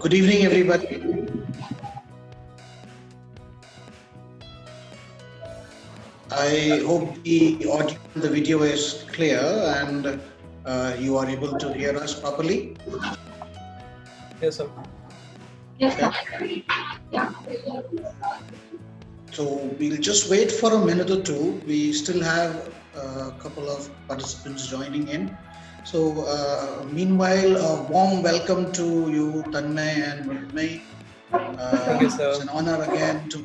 Good evening, everybody. I hope the audio and the video is clear and you are able to hear us properly. Yes, sir. Yes, sir. Yeah. So we'll just wait for a minute or two. We still have a couple of participants joining in. So meanwhile, a warm welcome to you, Tanmay and Mrunmayee. Thank you, sir. It's an honor again to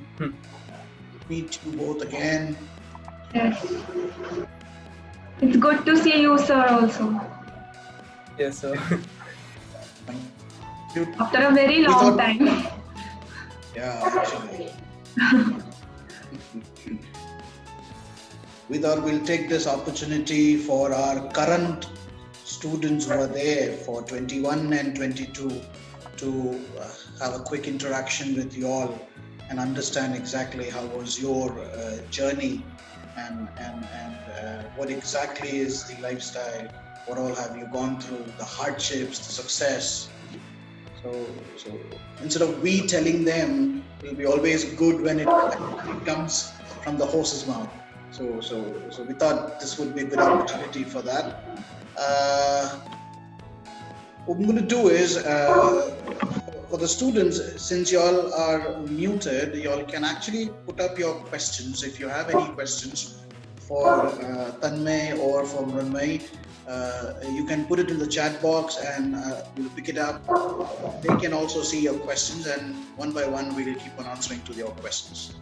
meet you both again. Yes. It's good to see you, sir, also. Yes, sir. After a very long time. Yeah, actually. We thought we'll take this opportunity for our current students who are there for 21 and 22 to have a quick interaction with you all and understand exactly how was your journey and what exactly is the lifestyle, what all have you gone through, the hardships, the success. So instead of we telling them, it will be always good when it comes from the horse's mouth. So we thought this would be a good opportunity for that. What I'm going to do is, for the students, since y'all are muted, y'all can actually put up your questions. If you have any questions for Tanmay or for Mrunmayee, you can put it in the chat box and we'll pick it up. They can also see your questions and one by one we will keep on answering to your questions.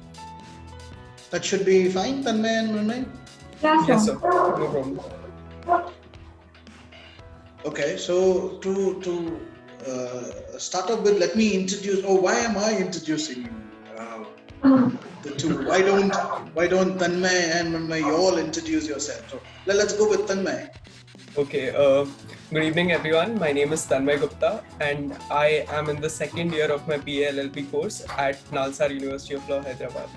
That should be fine, Tanmay and Mrunmayee? Yes, sir. No problem. Okay, so to start off with, let me introduce. Oh, why am I introducing the two? Why don't Tanmay and Mrunmayee, you all introduce yourself? So let's go with Tanmay. Okay. Good evening, everyone. My name is Tanmay Gupta, and I am in the second year of my BA LLB course at Nalsar University of Law, Hyderabad.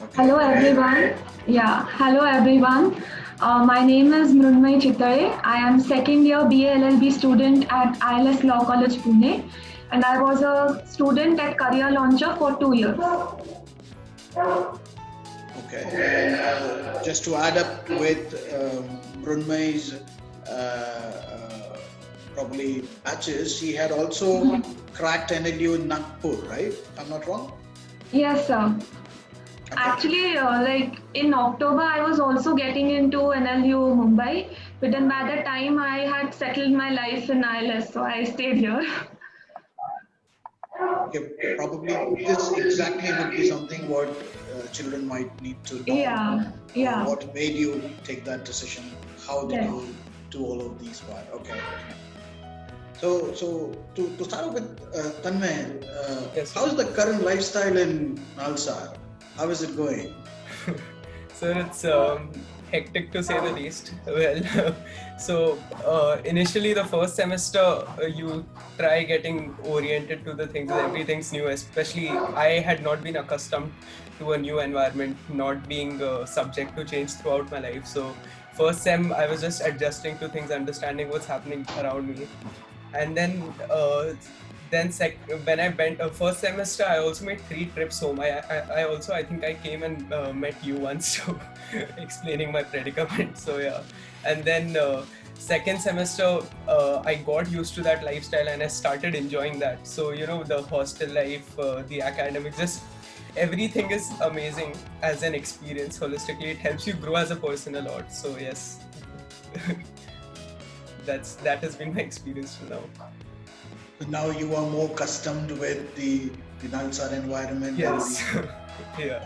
Okay. Hello, everyone. Yeah, hello, everyone. My name is Mrunmayee Chitare. I am second year BA LLB student at ILS Law College, Pune, and I was a student at Career Launcher for 2 years. Okay, and just to add up with Mrunmayee's probably batches, she had also cracked NLU in Nagpur, right? If I'm not wrong? Yes, sir. Okay. Actually, like in October, I was also getting into NLU Mumbai, but then by the time I had settled my life in ILS, so I stayed here. Okay, probably this exactly would be something what children might need to know. Yeah. What made you take that decision? How did Yes. you do all of these part? Okay. So to start off with Tanmay, Yes, how is the current lifestyle in Nalsar? How is it going? Sir, it's hectic to say the least. Well, so initially the first semester you try getting oriented to the things, everything's new, especially I had not been accustomed to a new environment, not being subject to change throughout my life. So first sem I was just adjusting to things, understanding what's happening around me. And then when I went first semester, I also made 3 trips home. I think I came and met you once, so explaining my predicament. So yeah, and then second semester, I got used to that lifestyle and I started enjoying that. So the hostel life, the academics, just everything is amazing as an experience. Holistically, it helps you grow as a person a lot. So yes, that has been my experience till now. So now you are more accustomed with the Nalsar environment. Yes. Yeah.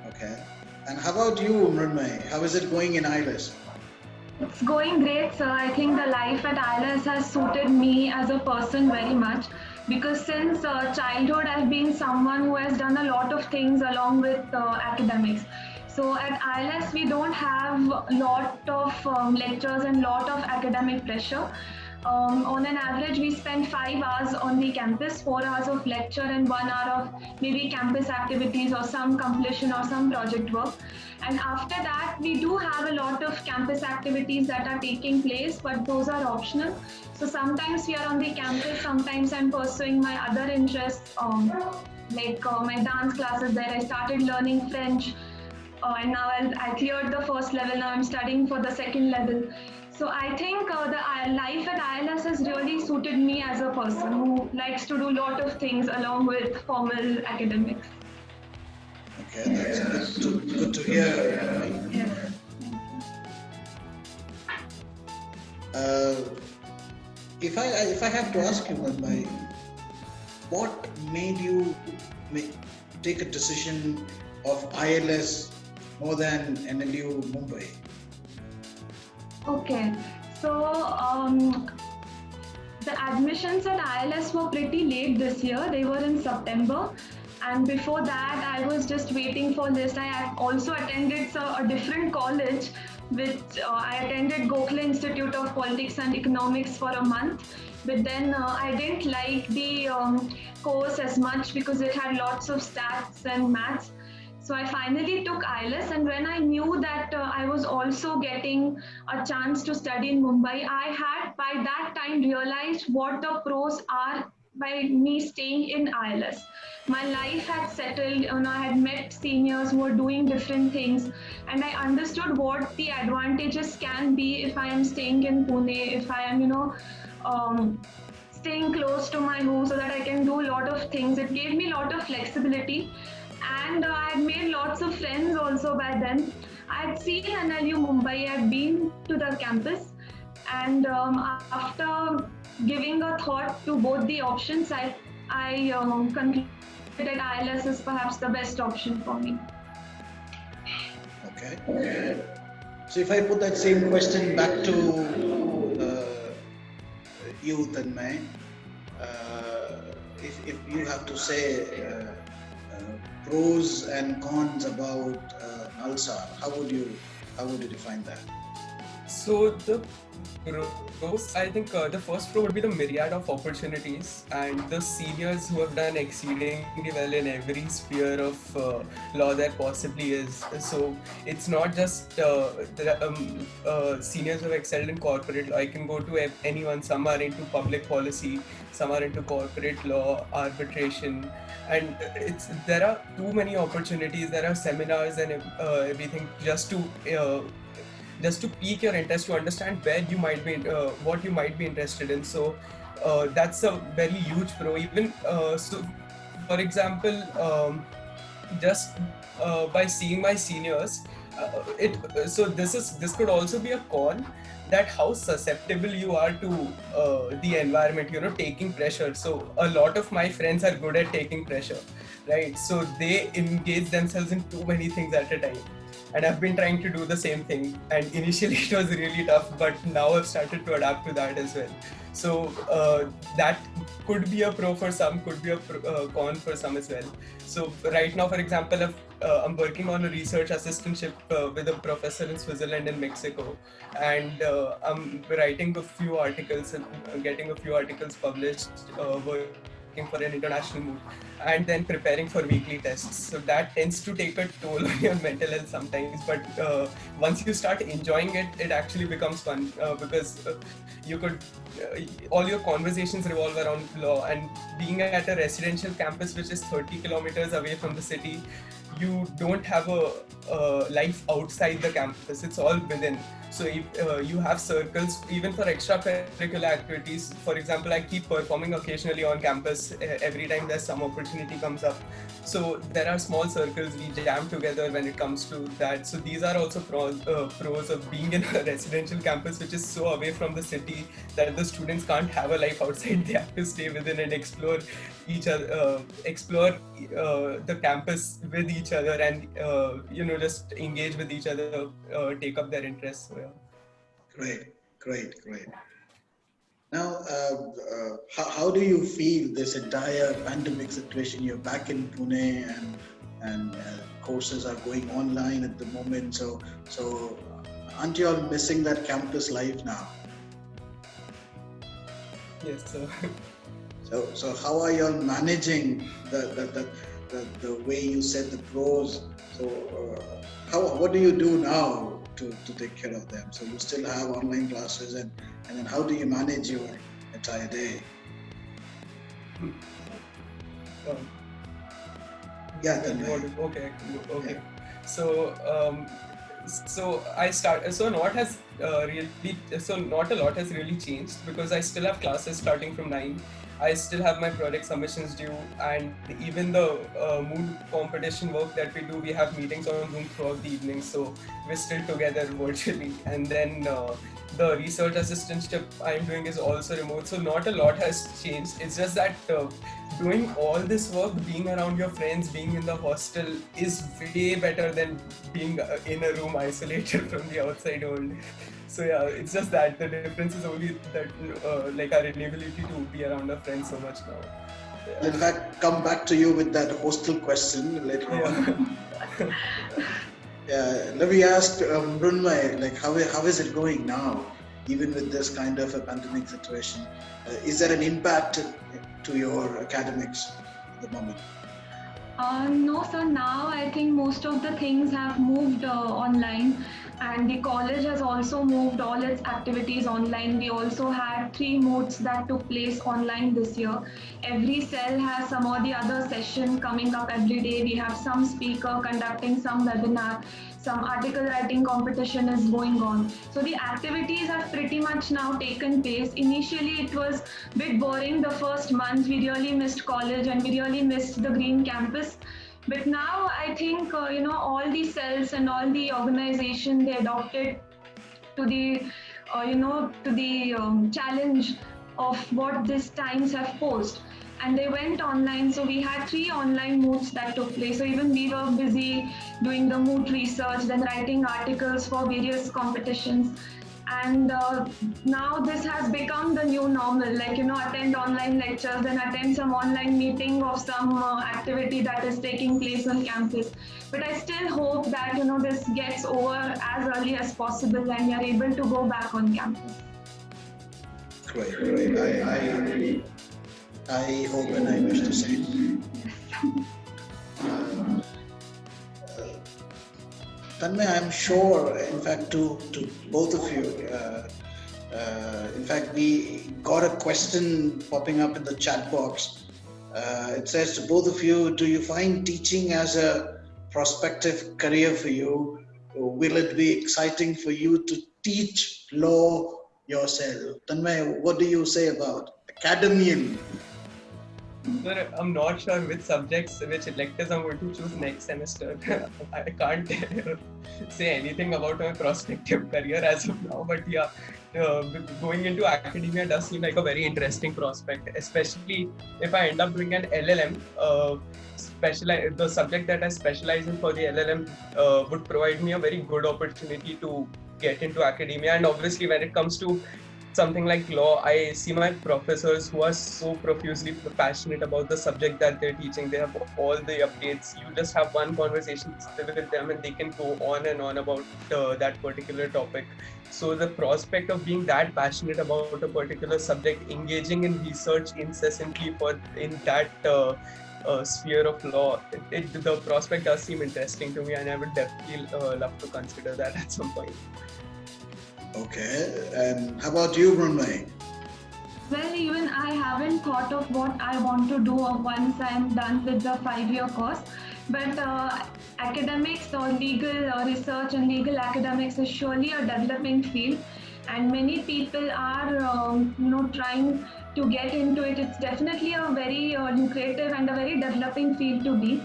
Okay. And how about you, Mrunmayee? How is it going in ILS? It's going great, sir. I think the life at ILS has suited me as a person very much because since childhood, I've been someone who has done a lot of things along with academics. So at ILS, we don't have a lot of lectures and lot of academic pressure. On an average, we spend 5 hours on the campus, 4 hours of lecture, and 1 hour of maybe campus activities or some completion or some project work. And after that, we do have a lot of campus activities that are taking place, but those are optional. So sometimes we are on the campus, sometimes I'm pursuing my other interests, my dance classes there. I started learning French, and now I cleared the first level. Now I'm studying for the second level. So I think the life at ILS has really suited me as a person who likes to do a lot of things along with formal academics. Okay, that's good to hear. Yes. If I have to ask you, Mumbai, what made you take a decision of ILS more than NLU Mumbai? Okay, so the admissions at ILS were pretty late this year. They were in September. And before that, I was just waiting for list. I also attended a different college, which I attended Gokhale Institute of Politics and Economics for a month. But then I didn't like the course as much because it had lots of stats and maths. So I finally took ILS, and when I knew that I was also getting a chance to study in Mumbai, I had by that time realized what the pros are by me staying in ILS. My life had settled, and I had met seniors who were doing different things, and I understood what the advantages can be if I am staying in Pune, if I am, staying close to my home so that I can do a lot of things. It gave me a lot of flexibility. And I had made lots of friends also by then. I had seen NLU Mumbai, I had been to the campus, and after giving a thought to both the options, I concluded that ILS is perhaps the best option for me. Okay. So if I put that same question back to you, Tanmay, if you have to say pros and cons about Nalsar, how would you define that? So the pros, I think the first pro would be the myriad of opportunities and the seniors who have done exceedingly well in every sphere of law there possibly is. So it's not just seniors who have excelled in corporate law. I can go to anyone. Some are into public policy, some are into corporate law, arbitration, and there are too many opportunities. There are seminars and everything just to pique your interest, to understand where you might be, what you might be interested in. So that's a very huge pro. Even so, for example, just by seeing my seniors, this could also be a con, that how susceptible you are to the environment, taking pressure. So a lot of my friends are good at taking pressure, right? So they engage themselves in too many things at a time. And I've been trying to do the same thing, and initially it was really tough, but now I've started to adapt to that as well. So that could be a pro for some, could be a con for some as well. So right now, for example, I'm working on a research assistantship with a professor in Switzerland and Mexico, and I'm writing a few articles and getting a few articles published, working for an international mood, and then preparing for weekly tests. So that tends to take a toll on your mental health sometimes, but once you start enjoying it, it actually becomes fun, because you could all your conversations revolve around law, and being at a residential campus which is 30 kilometers away from the city, you don't have a life outside the campus. It's all within. So if you have circles even for extracurricular activities. For example, I keep performing occasionally on campus every time there's some opportunity comes up. So there are small circles, we jam together when it comes to that. So these are also pros of being in a residential campus which is so away from the city that the students can't have a life outside. They have to stay within and explore each other, explore the campus with each other, and just engage with each other, take up their interests. So, yeah. Great. Now, how do you feel this entire pandemic situation? You're back in Pune, and courses are going online at the moment. So aren't you all missing that campus life now? Yes, so So how are you all managing the way you said the pros? So what do you do now to take care of them? So you still have online classes, and then how do you manage your entire day? um, Yeah, Tanmay. okay. So so I start. So not has really. So not a lot has really changed because I still have classes starting from 9. I still have my project submissions due, and even the mood competition work that we do, we have meetings on Zoom throughout the evening. So we're still together virtually, and then the research assistantship I'm doing is also remote. So not a lot has changed. It's just that doing all this work, being around your friends, being in the hostel is way better than being in a room isolated from the outside world. So yeah, it's just that the difference is only that like our inability to be around our friends so much now. I'll in fact come back to you with that hostel question later on. Let me ask Brunmai, like how is it going now, even with this kind of a pandemic situation? Is there an impact to your academics at the moment? No, sir. Now I think most of the things have moved online, and the college has also moved all its activities online. We also had 3 modes that took place online this year. Every cell has some or the other session coming up every day. We have some speaker conducting some webinar, some article writing competition is going on. So the activities have pretty much now taken place. Initially, it was a bit boring the first month. We really missed college and we really missed the green campus. But now I think all the cells and all the organization, they adopted to the challenge of what these times have posed, and they went online. So we had 3 online moods that took place. So even we were busy doing the mood research, then writing articles for various competitions. And now this has become the new normal, like attend online lectures, then attend some online meeting of some activity that is taking place on campus. But I still hope that this gets over as early as possible and we are able to go back on campus. Great. I hope and I wish the same. Tanmay, I'm sure, in fact, to both of you, in fact, we got a question popping up in the chat box. It says to both of you, do you find teaching as a prospective career for you? Will it be exciting for you to teach law yourself? Tanmay, what do you say about academian? Sir, I'm not sure which electives I'm going to choose next semester. I can't say anything about my prospective career as of now, but yeah, going into academia does seem like a very interesting prospect, especially if I end up doing an LLM. The subject that I specialize in for the LLM would provide me a very good opportunity to get into academia. And obviously, when it comes to something like law, I see my professors who are so profusely passionate about the subject that they're teaching. They have all the updates. You just have one conversation with them and they can go on and on about that particular topic. So the prospect of being that passionate about a particular subject, engaging in research incessantly in that sphere of law, the prospect does seem interesting to me, and I would definitely love to consider that at some point. Okay, and how about you, Brunmai? Well, even I haven't thought of what I want to do once I'm done with the 5-year course. But academics or legal research and legal academics is surely a developing field, and many people are trying to get into it. It's definitely a very lucrative and a very developing field to be.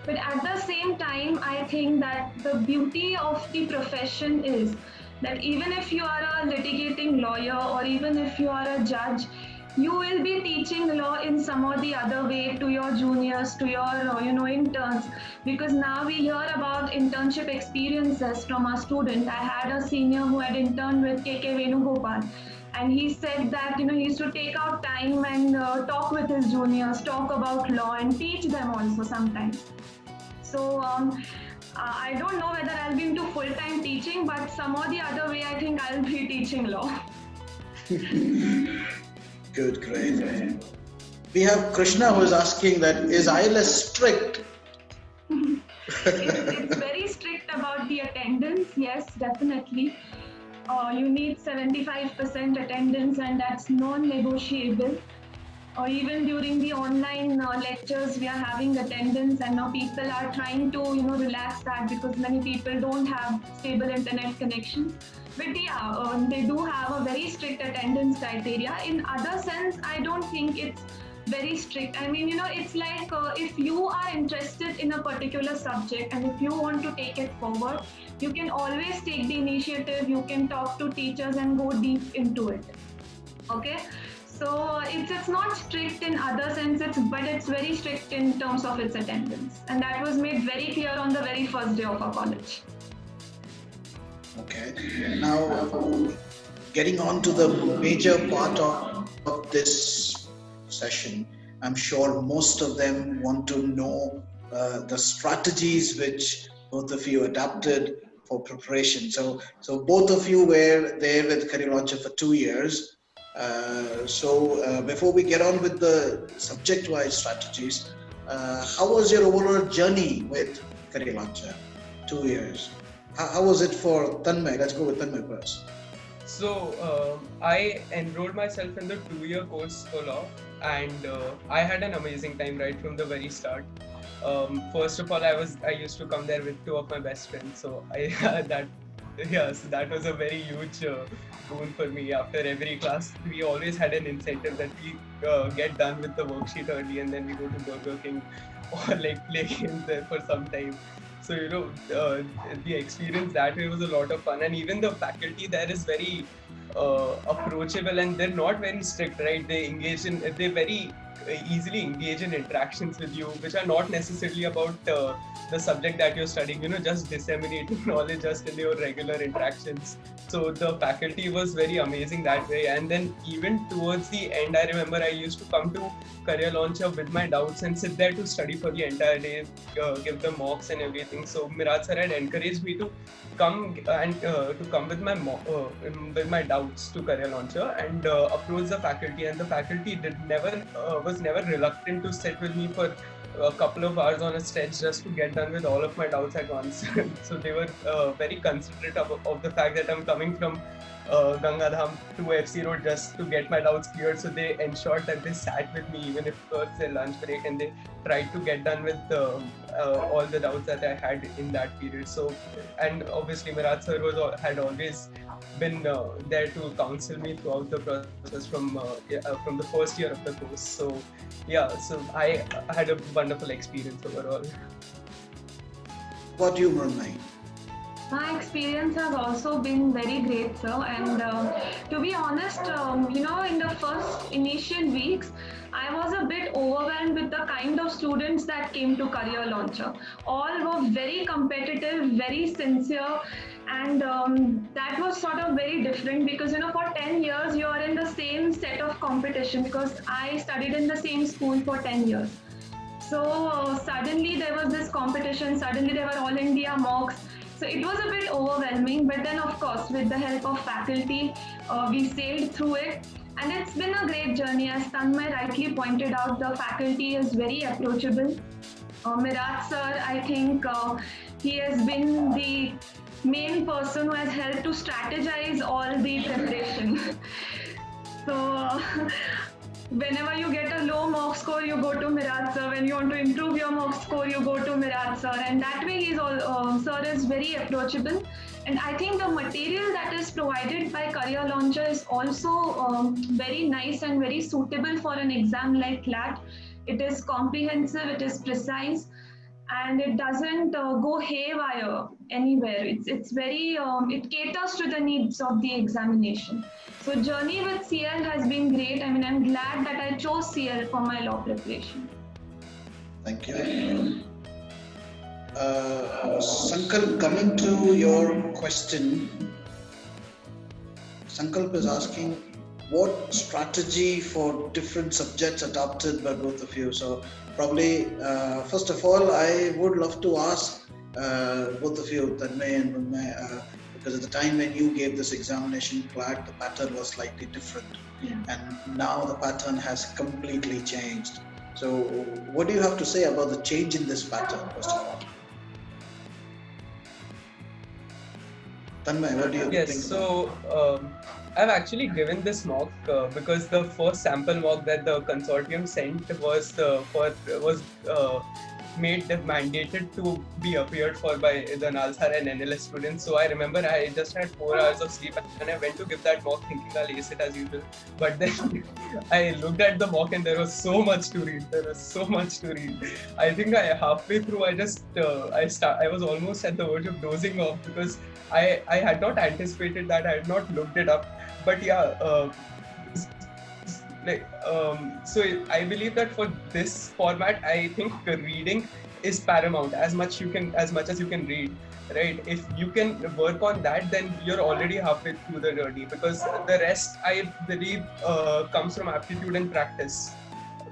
But at the same time, I think that the beauty of the profession is that even if you are a litigating lawyer or even if you are a judge, you will be teaching law in some or the other way to your juniors, to your interns, because now we hear about internship experiences from a student. I had a senior who had interned with KK Venugopal, and he said that he used to take out time and talk with his juniors, talk about law and teach them also sometimes. So I don't know whether I'll be into full-time teaching, but some or the other way, I think I'll be teaching law. Good, great. We have Krishna who is asking that, is ILS strict? It's very strict about the attendance. Yes, definitely. You need 75% attendance, and that's non-negotiable. Or even during the online lectures, we are having attendance, and now people are trying to relax that because many people don't have stable internet connections. But yeah, they do have a very strict attendance criteria. In other sense, I don't think it's very strict. I mean, it's like if you are interested in a particular subject and if you want to take it forward, you can always take the initiative. You can talk to teachers and go deep into it. Okay. So it's not strict in other senses, but it's very strict in terms of its attendance. And that was made very clear on the very first day of our college. Okay. Now, getting on to the major part of this session, I'm sure most of them want to know the strategies which both of you adapted for preparation. So both of you were there with Career Launcher for 2 years. Before we get on with the subject-wise strategies, how was your overall journey with Career Launcher? 2 years. How was it for Tanmay? Let's go with Tanmay first. So I enrolled myself in the 2-year course for law, and I had an amazing time right from the very start. First of all, I used to come there with 2 of my best friends, so that was a very huge boon for me. After every class, we always had an incentive that we get done with the worksheet early, and then we go to Burger King or like play games there for some time. So the experience that way was a lot of fun, and even the faculty there is very approachable, and they're not very strict, right? They very easily engage in interactions with you, which are not necessarily about the subject that you're studying, just disseminating knowledge just in your regular interactions. So the faculty was very amazing that way. And then even towards the end, I remember I used to come to Career Launcher with my doubts and sit there to study for the entire day, give them mocks and everything. So Miraj sir had encouraged me to come with my doubts to Career Launcher and approach the faculty. And the faculty was never reluctant to sit with me for a couple of hours on a stretch just to get done with all of my doubts at once. So they were very considerate of the fact that I'm coming from Gangadham to FC Road just to get my doubts cleared. So they ensured that they sat with me even if it was their lunch break, and they tried to get done with all the doubts that I had in that period. So, and obviously Miraj sir had always been there to counsel me throughout the process from the first year of the course. So I had a wonderful experience overall. What do you, Mrunmayee? My experience has also been very great, sir. And to be honest, in the first initial weeks, I was a bit overwhelmed with the kind of students that came to Career Launcher. All were very competitive, very sincere, and that was sort of very different because, for 10 years, you are in the same set of competition because I studied in the same school for 10 years. So suddenly there was this competition, suddenly there were all India mocks. So it was a bit overwhelming, but then of course with the help of faculty, we sailed through it. And it's been a great journey. As Tanmay rightly pointed out, the faculty is very approachable. Miraj sir, I think he has been the main person who has helped to strategize all the preparation. So whenever you get a low mock score, you go to Miraj sir. When you want to improve your mock score, you go to Miraj sir. And that way, sir is very approachable. And I think the material that is provided by Career Launcher is also very nice and very suitable for an exam like CLAT. It is comprehensive, it is precise, and it doesn't go haywire anywhere. It's very, it caters to the needs of the examination. So journey with CL has been great. I mean, I'm glad that I chose CL for my law preparation. Thank you. Sankalp, coming to your question, Sankalp is asking what strategy for different subjects adopted by both of you. So probably, first of all, I would love to ask both of you, Tanmay and Mrunmay, because at the time when you gave this examination, CLAT, the pattern was slightly different. And now the pattern has completely changed. So what do you have to say about the change in this pattern, first of all? Tanmay, what do you think? Yes, so I've actually given this mock because the first sample mock that the consortium sent was made mandated to be appeared for by the NALSAR and NLS students. So I remember I just had 4 hours of sleep and I went to give that mock thinking I'll ace it as usual. But then I looked at the mock and there was so much to read. I think halfway through I just I was almost at the verge of dozing off because I had not anticipated that. I had not looked it up. But yeah. So I believe that for this format, I think reading is paramount as much as you can read, right? If you can work on that, then you're already halfway through the journey, because the rest, I believe, comes from aptitude and practice.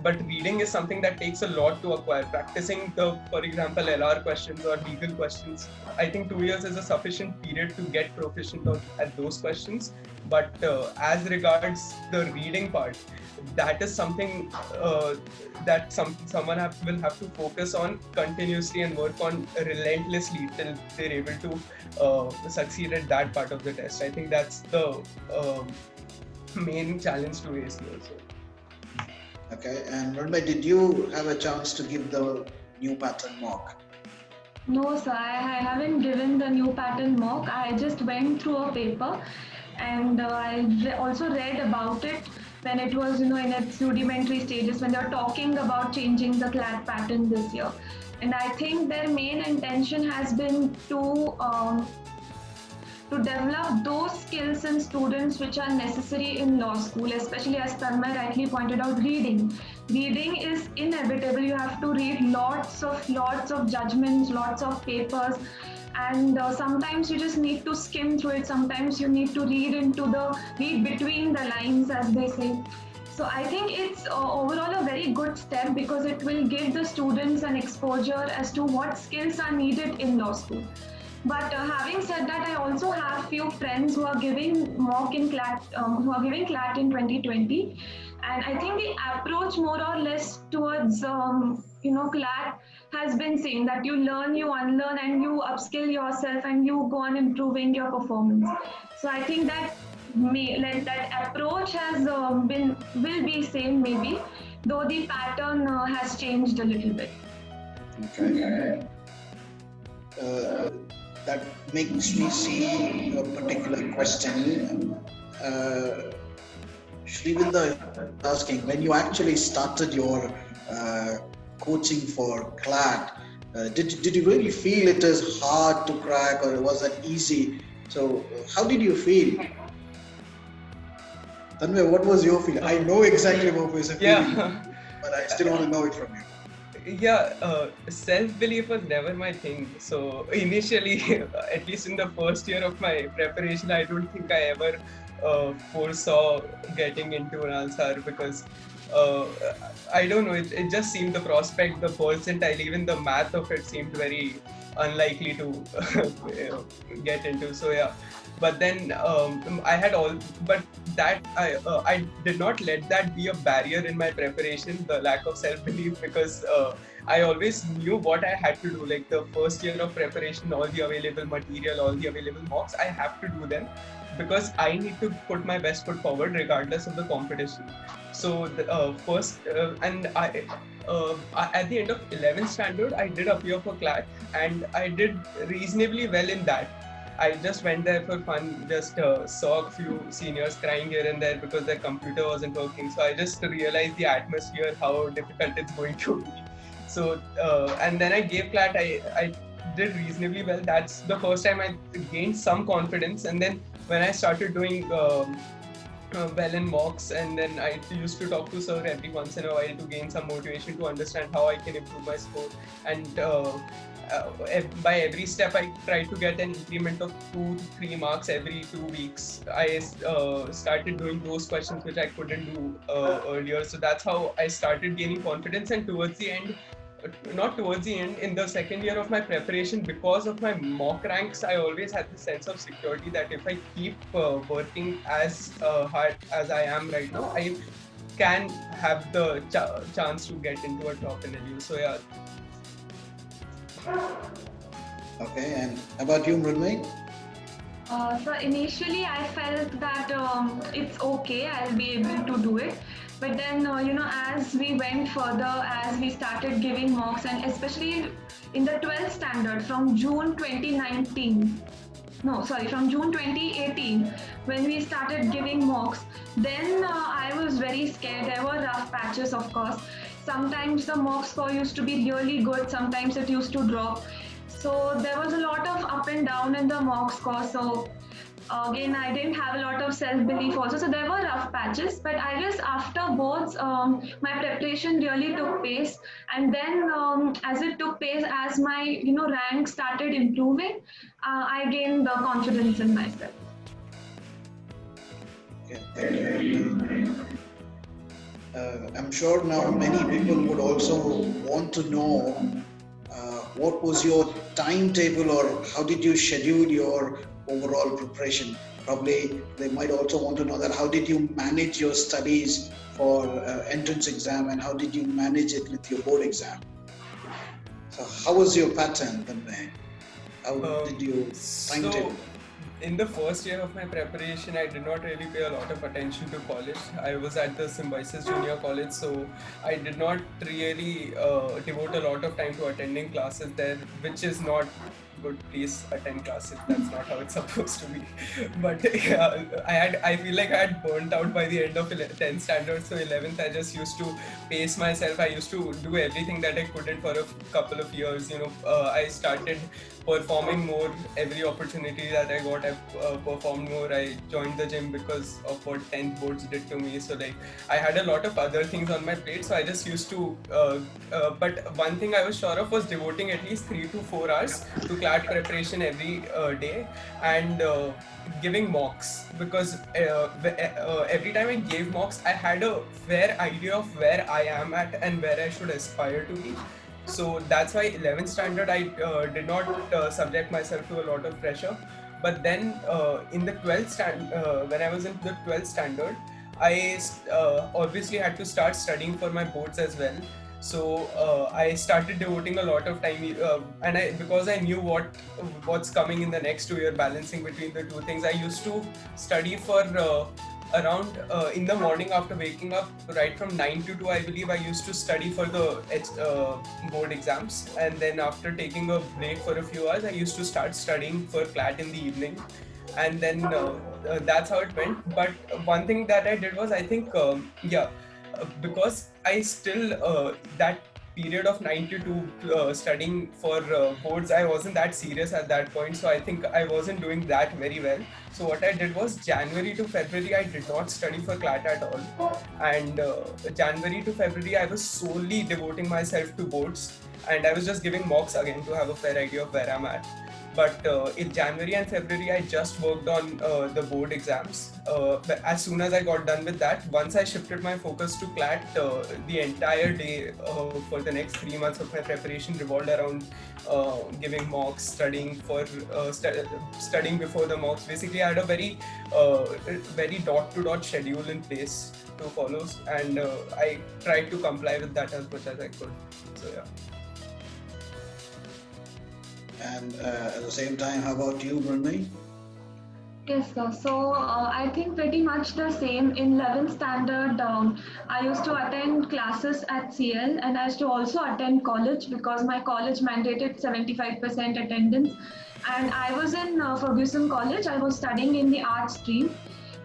But reading is something that takes a lot to acquire. Practicing for example, LR questions or legal questions, I think 2 years is a sufficient period to get proficient at those questions. But as regards the reading part, that is something that someone will have to focus on continuously and work on relentlessly till they're able to succeed at that part of the test. I think that's the main challenge to ace also. Okay, and Mrunmay, did you have a chance to give the new pattern mock? No, sir, I haven't given the new pattern mock. I just went through a paper and I also read about it when it was, in its rudimentary stages, when they were talking about changing the CLAT pattern this year. And I think their main intention has been to develop those skills in students which are necessary in law school, especially as Tanmay rightly pointed out, reading. Reading is inevitable. You have to read lots of judgments, lots of papers, and sometimes you just need to skim through it. Sometimes you need to read between the lines, as they say. So I think it's overall a very good step because it will give the students an exposure as to what skills are needed in law school. But having said that, I also have few friends who are giving mock in CLAT, who are giving CLAT in 2020, and I think the approach more or less towards CLAT has been same, that you learn, you unlearn, and you upskill yourself, and you go on improving your performance. So I think that that approach has will be same maybe, though the pattern has changed a little bit. Okay. That makes me see a particular question. Shrivinda is asking, when you actually started your coaching for CLAT, did you really feel it is hard to crack, or was that easy? So how did you feel? Tanmay, what was your feeling? I know exactly what was your feeling, but I still want to know it from you. Yeah, self-belief was never my thing. So initially, at least in the first year of my preparation, I don't think I ever foresaw getting into NALSAR because I don't know, it just seemed the prospect, the percentile, even the math of it seemed very unlikely to get into. So yeah. But then I did not let that be a barrier in my preparation, the lack of self-belief, because I always knew what I had to do. Like the first year of preparation, all the available material, all the available mocks, I have to do them because I need to put my best foot forward regardless of the competition. So at the end of 11th standard, I did appear for CLAT and I did reasonably well in that. I just went there for fun, just saw a few seniors crying here and there because their computer wasn't working. So I just realized the atmosphere, how difficult it's going to be. So, and then I gave CLAT, I did reasonably well. That's the first time I gained some confidence. And then when I started doing well in mocks, and then I used to talk to sir every once in a while to gain some motivation to understand how I can improve my score. And by every step, I tried to get an increment of 2 to 3 marks every 2 weeks. I started doing those questions which I couldn't do earlier. So that's how I started gaining confidence. And towards the end, not towards the end, in the second year of my preparation, because of my mock ranks, I always had the sense of security that if I keep working as hard as I am right now, I can have the chance to get into a top NLU. So yeah. Okay, and about you, Mrunmayee? So initially I felt that it's okay, I'll be able to do it. But then, as we went further, as we started giving mocks, and especially in the 12th standard from June 2019, no, sorry, from June 2018, when we started giving mocks, then I was very scared. There were rough patches, of course. Sometimes the mock score used to be really good, sometimes it used to drop. So there was a lot of up and down in the mock score. So again, I didn't have a lot of self-belief also. So there were rough patches, but I guess after boards, my preparation really took pace. And then as it took pace, as my rank started improving, I gained the confidence in myself. Okay, thank you. I'm sure now many people would also want to know what was your timetable, or how did you schedule your overall preparation? Probably they might also want to know that how did you manage your studies for entrance exam, and how did you manage it with your board exam? So how was your pattern then? How did you timetable? So, in the first year of my preparation, I did not really pay a lot of attention to college. I was at the Symbiosis Junior College, so I did not really devote a lot of time to attending classes there, which is not good. Please attend classes. That's not how it's supposed to be. But yeah, I feel like I had burnt out by the end of 10th standard. So 11th, I just used to pace myself. I used to do everything that I couldn't for a couple of years. I started performing more. Every opportunity that I got, I performed more. I joined the gym because of what 10th boards did to me. So like I had a lot of other things on my plate. So I just used to. But one thing I was sure of was devoting at least 3 to 4 hours to CLAT preparation every day, and giving mocks, because every time I gave mocks, I had a fair idea of where I am at and where I should aspire to be. So that's why 11th standard I did not subject myself to a lot of pressure. But then in the 12th when I was in the 12th standard, I obviously had to start studying for my boards as well. So I started devoting a lot of time, and because I knew what's coming in the next 2 year, balancing between the two things, I used to study for around in the morning after waking up, right from 9 to 2, I believe. I used to study for the board exams, and then after taking a break for a few hours, I used to start studying for CLAT in the evening, and then that's how it went. But one thing that I did was, I think because I still that period of 9 to 2 studying for boards, I wasn't that serious at that point, so I think I wasn't doing that very well. So what I did was, January to February I did not study for CLAT at all, and January to February I was solely devoting myself to boards, and I was just giving mocks again to have a fair idea of where I'm at. But in January and February, I just worked on the board exams. But as soon as I got done with that, once I shifted my focus to CLAT, the entire day for the next 3 months of my preparation revolved around giving mocks, studying for studying before the mocks. Basically, I had a very dot-to-dot schedule in place to follow, and I tried to comply with that as much as I could. So yeah. And at the same time, how about you, Mrunmayee? Yes, sir. So I think pretty much the same. In 11th standard, I used to attend classes at CL, and I used to also attend college because my college mandated 75% attendance. And I was in Ferguson College. I was studying in the art stream.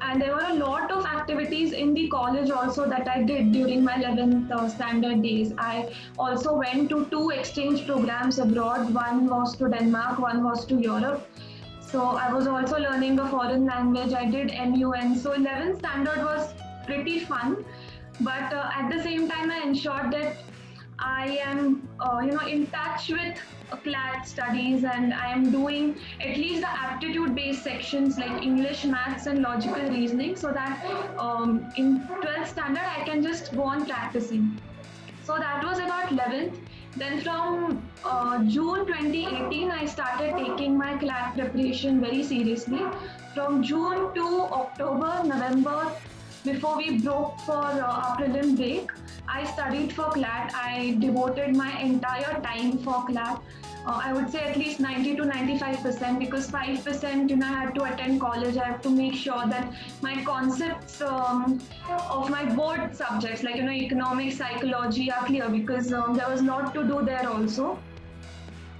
And there were a lot of activities in the college also that I did during my 11th standard days. I also went to 2 exchange programs abroad. One was to Denmark, one was to Europe. So I was also learning a foreign language. I did MUN. So 11th standard was pretty fun. But at the same time, I ensured that I am, in touch with CLAT studies, and I am doing at least the aptitude-based sections like English, maths, and logical reasoning, so that in 12th standard I can just go on practicing. So that was about 11th. Then from June 2018, I started taking my CLAT preparation very seriously. From June to October, November, before we broke for our prelim break, I studied for CLAT. I devoted my entire time for CLAT. I would say at least 90 to 95% because 5%, I had to attend college. I have to make sure that my concepts of my board subjects like economics, psychology are clear because there was a lot to do there also.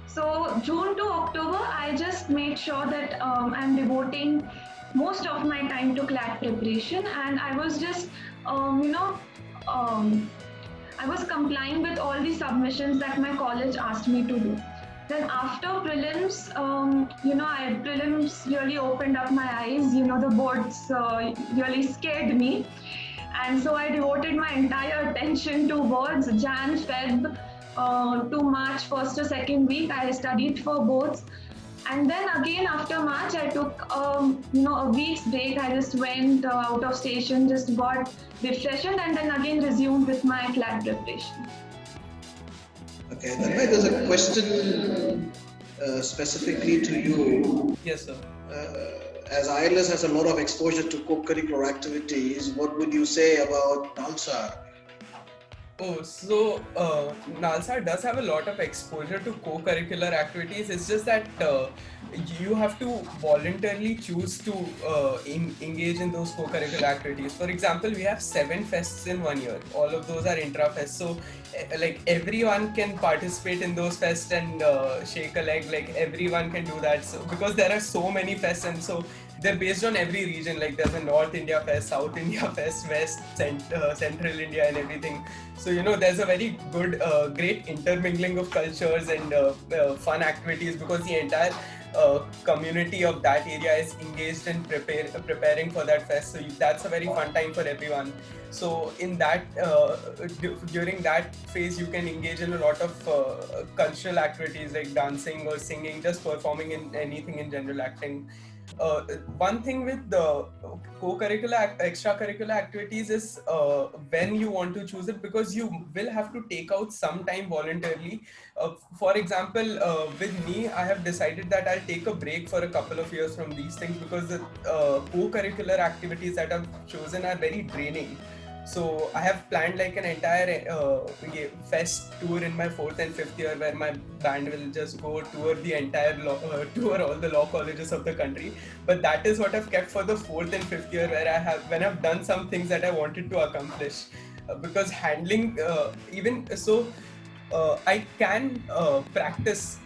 So June to October, I just made sure that I'm devoting most of my time to CLAT preparation, and I was just, um, I was complying with all the submissions that my college asked me to do. Then after prelims, prelims really opened up my eyes. The boards really scared me, and so I devoted my entire attention to boards. Jan, Feb, to March first or second week, I studied for boards. And then again after March, I took a week's break. I just went out of station, just got refreshed, and then again resumed with my CLAT preparation. Okay, then there's a question specifically to you. Yes, sir. As ILS has a lot of exposure to co-curricular activities, what would you say about NALSA? Oh, so NALSA does have a lot of exposure to co-curricular activities. It's just that you have to voluntarily choose to engage in those co-curricular activities. For example, we have 7 fests in 1 year. All of those are intra-fests. So like everyone can participate in those fests and shake a leg. Like everyone can do that. So because there are so many fests, and so they're based on every region. Like there's a North India Fest, South India Fest, West, Central India, and everything. So there's a very good, great intermingling of cultures and fun activities because the entire community of that area is engaged in preparing for that fest. So that's a very fun time for everyone. So in that during that phase, you can engage in a lot of cultural activities like dancing or singing, just performing in anything in general, acting. One thing with the co-curricular extracurricular activities is when you want to choose it, because you will have to take out some time voluntarily. For example, with me, I have decided that I'll take a break for a couple of years from these things because the co-curricular activities that I've chosen are very draining. So I have planned like an entire fest tour in my 4th and 5th year, where my band will just go tour the entire tour all the law colleges of the country. But that is what I've kept for the 4th and 5th year, where when I've done some things that I wanted to accomplish. Because handling even so. I can practice.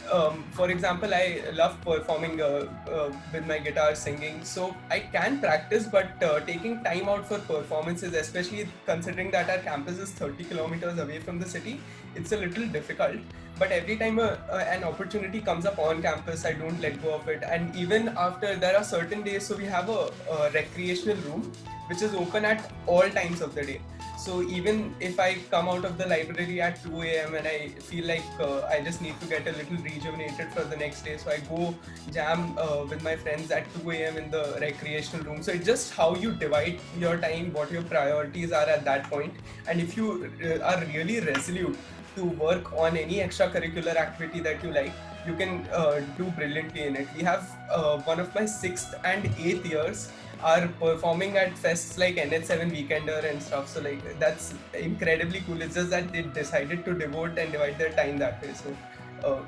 For example, I love performing with my guitar, singing. So I can practice, but taking time out for performances, especially considering that our campus is 30 kilometers away from the city, it's a little difficult. But every time an opportunity comes up on campus, I don't let go of it. And even after, there are certain days, so we have a recreational room which is open at all times of the day. So even if I come out of the library at 2 a.m. and I feel like I just need to get a little rejuvenated for the next day, so I go jam with my friends at 2 a.m. in the recreational room. So it's just how you divide your time, what your priorities are at that point. And if you are really resolute to work on any extracurricular activity that you like, you can do brilliantly in it. We have one of my 6th and 8th years are performing at fests like NH7 Weekender and stuff. So like that's incredibly cool. It's just that they decided to devote and divide their time that way. So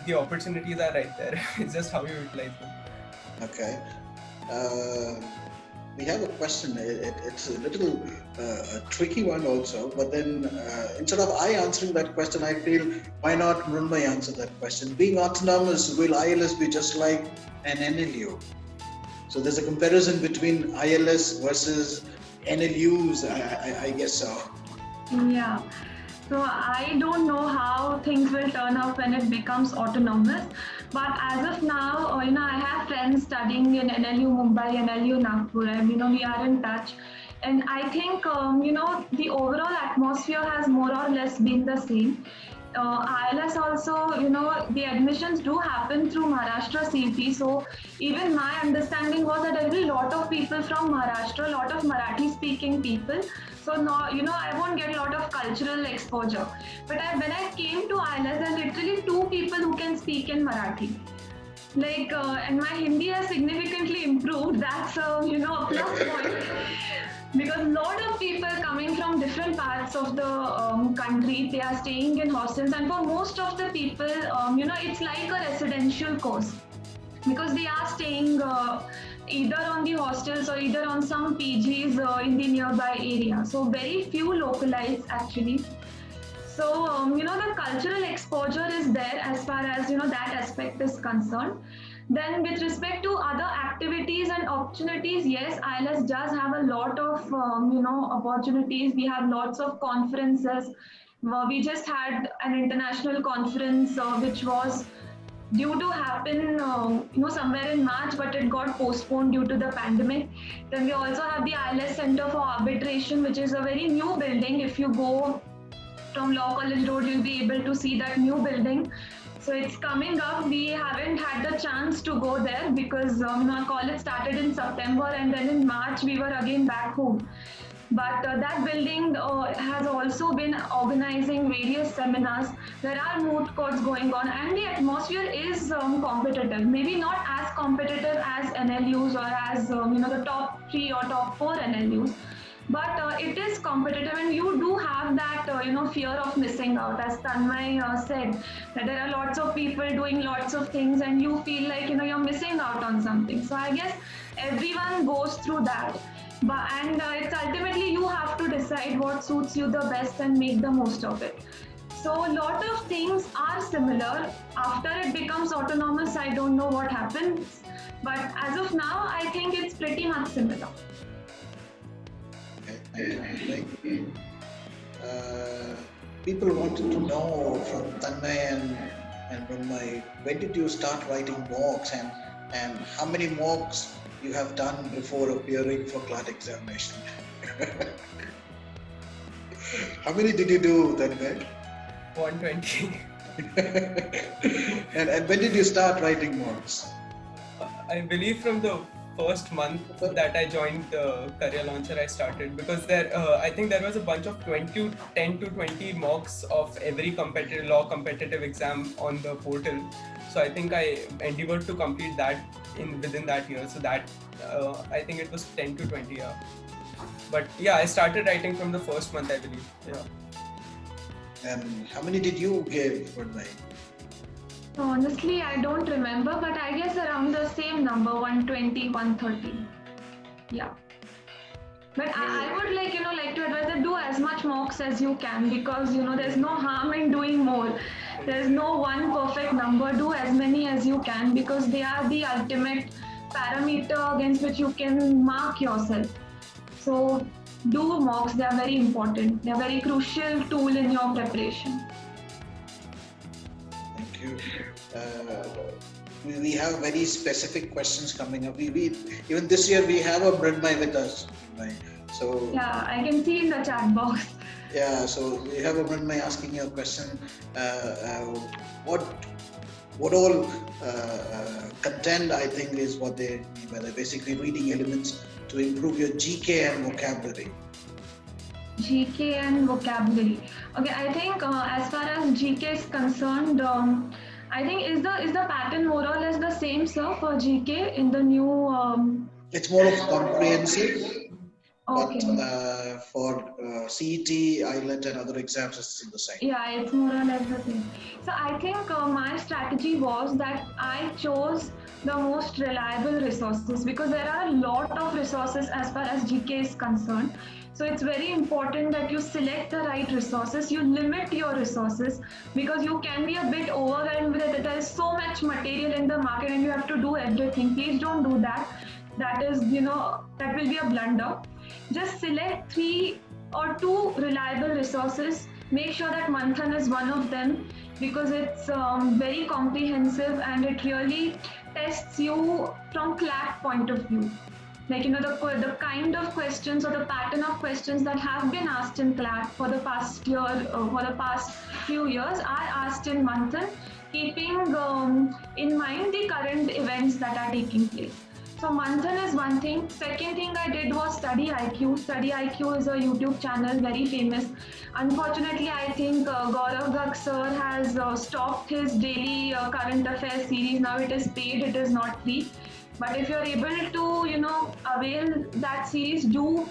the opportunities are right there. It's just how you utilize them. Okay. We have a question. It's a little a tricky one also, but then instead of I answering that question, I feel why not Mrunmayee answer that question? Being autonomous, will ILS be just like an NLU? So there's a comparison between ILS versus NLUs, I guess so. Yeah. So I don't know how things will turn out when it becomes autonomous. But as of now, I have friends studying in NLU Mumbai, NLU Nagpur, and we are in touch. And I think the overall atmosphere has more or less been the same. ILS also, the admissions do happen through Maharashtra CET. So even my understanding was that there will be a lot of people from Maharashtra, a lot of Marathi speaking people. So now, I won't get a lot of cultural exposure. But when I came to ILS, there are literally two people who can speak in Marathi. And my Hindi has significantly improved. That's a plus point. Because a lot of people coming from different parts of the country, they are staying in hostels, and for most of the people, it's like a residential course, because they are staying either on the hostels or either on some PGs in the nearby area. So very few localites actually. So, the cultural exposure is there as far as, that aspect is concerned. Then with respect to other activities and opportunities, yes, ILS does have a lot of, opportunities. We have lots of conferences. We just had an international conference which was due to happen, somewhere in March, but it got postponed due to the pandemic. Then we also have the ILS Center for Arbitration, which is a very new building. If you go from Law College Road, you'll be able to see that new building. So it's coming up. We haven't had the chance to go there because our college started in September, and then in March we were again back home. But that building has also been organizing various seminars. There are moot courts going on, and the atmosphere is competitive. Maybe not as competitive as NLUs or as the top 3 or top 4 NLUs. But it is competitive, and you do have that fear of missing out, as Tanmay said, that there are lots of people doing lots of things, and you feel like you're missing out on something. So I guess everyone goes through that, and it's ultimately you have to decide what suits you the best and make the most of it. So a lot of things are similar. After it becomes autonomous, I don't know what happens, but as of now, I think it's pretty much similar. People wanted to know from Tanmay and Mrunmayee, when did you start writing mocks, and how many mocks you have done before appearing for CLAT examination? How many did you do, Tanmay? 120. and when did you start writing mocks? I believe from the first month that I joined the Career Launcher, I started, because I think there was a bunch of 10 to 20 mocks of every competitive exam on the portal. So I think I endeavored to complete that within that year. So that I think it was 10 to 20. Yeah. But yeah, I started writing from the first month, I believe. Yeah. And how many did you give, Mrunmayee? Honestly, I don't remember, but I guess around the same number, 120, 130. Yeah. But I would like to advise that do as much mocks as you can, because there's no harm in doing more. There's no one perfect number. Do as many as you can, because they are the ultimate parameter against which you can mark yourself. So do mocks. They are very important. They are a very crucial tool in your preparation. We have very specific questions coming up. We even this year we have a Mrunmayee with us. So yeah, I can see in the chat box. Yeah, so we have a Mrunmayee asking you a question. What all content, I think, is what they mean by that. Basically, reading elements to improve your GK and vocabulary. GK and vocabulary. Okay, I think as far as GK is concerned, I think is the pattern more or less the same, sir, for GK in the new? It's more of comprehensive. Okay. But for CET, IELTS, and other exams, it's the same. Yeah, it's more or less the same. So I think my strategy was that I chose the most reliable resources, because there are a lot of resources as far as GK is concerned. So it's very important that you select the right resources, you limit your resources, because you can be a bit overwhelmed with it. There is so much material in the market and you have to do everything. Please don't do that. That is, that will be a blunder. Just select 3 or 2 reliable resources. Make sure that Manthan is one of them, because it's very comprehensive and it really tests you from CLAT point of view. Like, the kind of questions or the pattern of questions that have been asked in CLAT for the past year, for the past few years, are asked in Manthan, keeping in mind the current events that are taking place. So Manthan is one thing. Second thing I did was Study IQ. Study IQ is a YouTube channel, very famous. Unfortunately, I think Gaurav Gak sir has stopped his daily current affairs series. Now it is paid, it is not free. But if you're able to, avail that series, do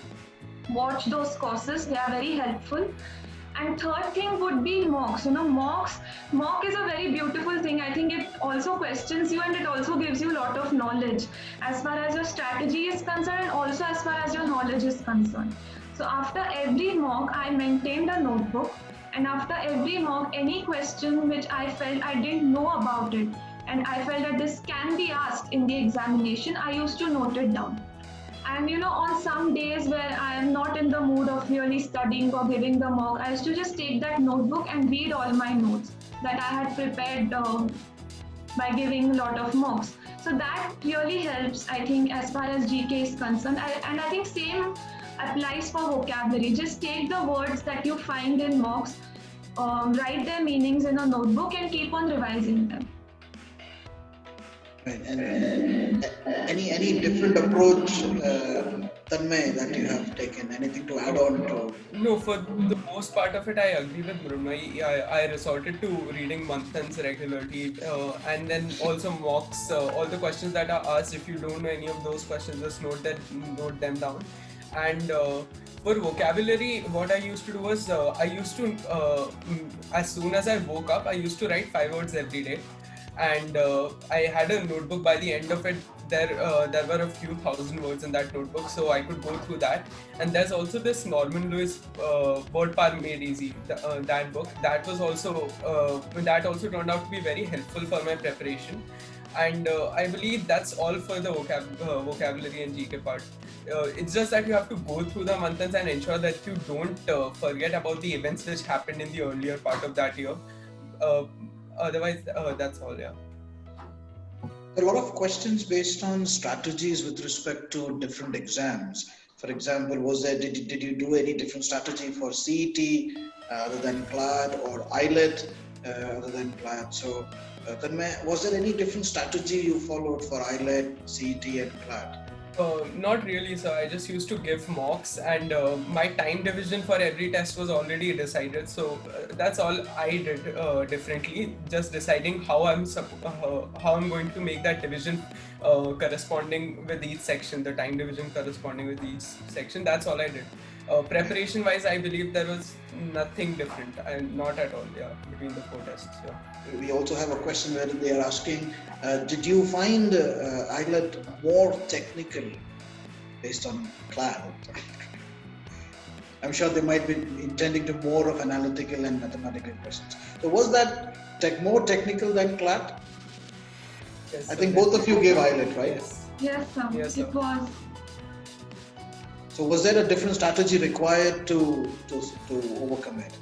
watch those courses. They are very helpful. And third thing would be mocks. Mock is a very beautiful thing. I think it also questions you and it also gives you a lot of knowledge as far as your strategy is concerned and also as far as your knowledge is concerned. So after every mock, I maintained a notebook, and after every mock, any question which I felt I didn't know about it and I felt that this can be asked in the examination, I used to note it down. And on some days where I am not in the mood of really studying or giving the mock, I used to just take that notebook and read all my notes that I had prepared by giving a lot of mocks. So that really helps, I think, as far as GK is concerned. And I think same applies for vocabulary. Just take the words that you find in mocks, write their meanings in a notebook and keep on revising them. Right. And any different approach, Tanmay, that you have taken? Anything to add on to? No, for the most part of it, I agree with Mrunmayee. I resorted to reading Manthans regularly, and then also mocks. All the questions that are asked, if you don't know any of those questions, just note them down. And for vocabulary, what I used to do was as soon as I woke up, I used to write 5 words every day. And I had a notebook. By the end of it, there were a few thousand words in that notebook, so I could go through that. And there's also this Norman Lewis Word Power Made Easy, that book. That also turned out to be very helpful for my preparation. And I believe that's all for the vocabulary and GK part. It's just that you have to go through the Manthans and ensure that you don't forget about the events which happened in the earlier part of that year. Otherwise, that's all, yeah. There are a lot of questions based on strategies with respect to different exams. For example, did you do any different strategy for CET other than CLAT, or IELTS other than CLAT? So, Tanmay, was there any different strategy you followed for IELTS, CET and CLAT? Not really, sir. I just used to give mocks, and my time division for every test was already decided. So that's all I did differently. Just deciding how I'm going to make that division corresponding with each section, the time division corresponding with each section. That's all I did. Preparation-wise, I believe there was nothing different, and not at all, yeah, between the 4 tests. Yeah. We also have a question where they are asking, did you find IELTS more technical based on CLAT? I'm sure they might be intending to more of analytical and mathematical questions. So was that more technical than CLAT? Yes, I think both of you gave IELTS, right? Yes, sir. Yes, sir. It was. So was there a different strategy required to overcome it?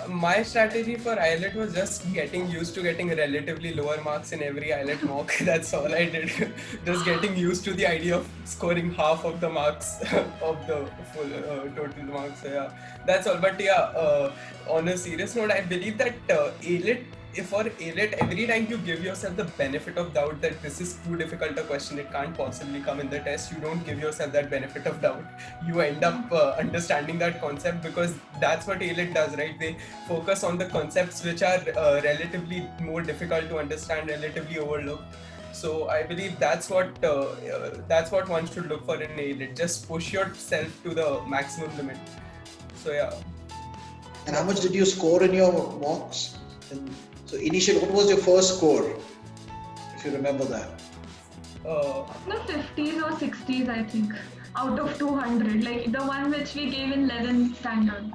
My strategy for IELTS was just getting used to getting relatively lower marks in every IELTS mock. That's all I did. Just getting used to the idea of scoring half of the marks of the full total marks. So yeah, that's all. But yeah, on a serious note, I believe that for IELTS, every time you give yourself the benefit of doubt that this is too difficult a question, it can't possibly come in the test, you don't give yourself that benefit of doubt. You end up understanding that concept, because that's what IELTS does, right? They focus on the concepts which are relatively more difficult to understand, relatively overlooked. So I believe that's what one should look for in IELTS. Just push yourself to the maximum limit. So yeah. And how much did you score in your mocks? So initially, what was your first score, if you remember that? No, 50s or 60s, I think, out of 200, like the one which we gave in 11th standard.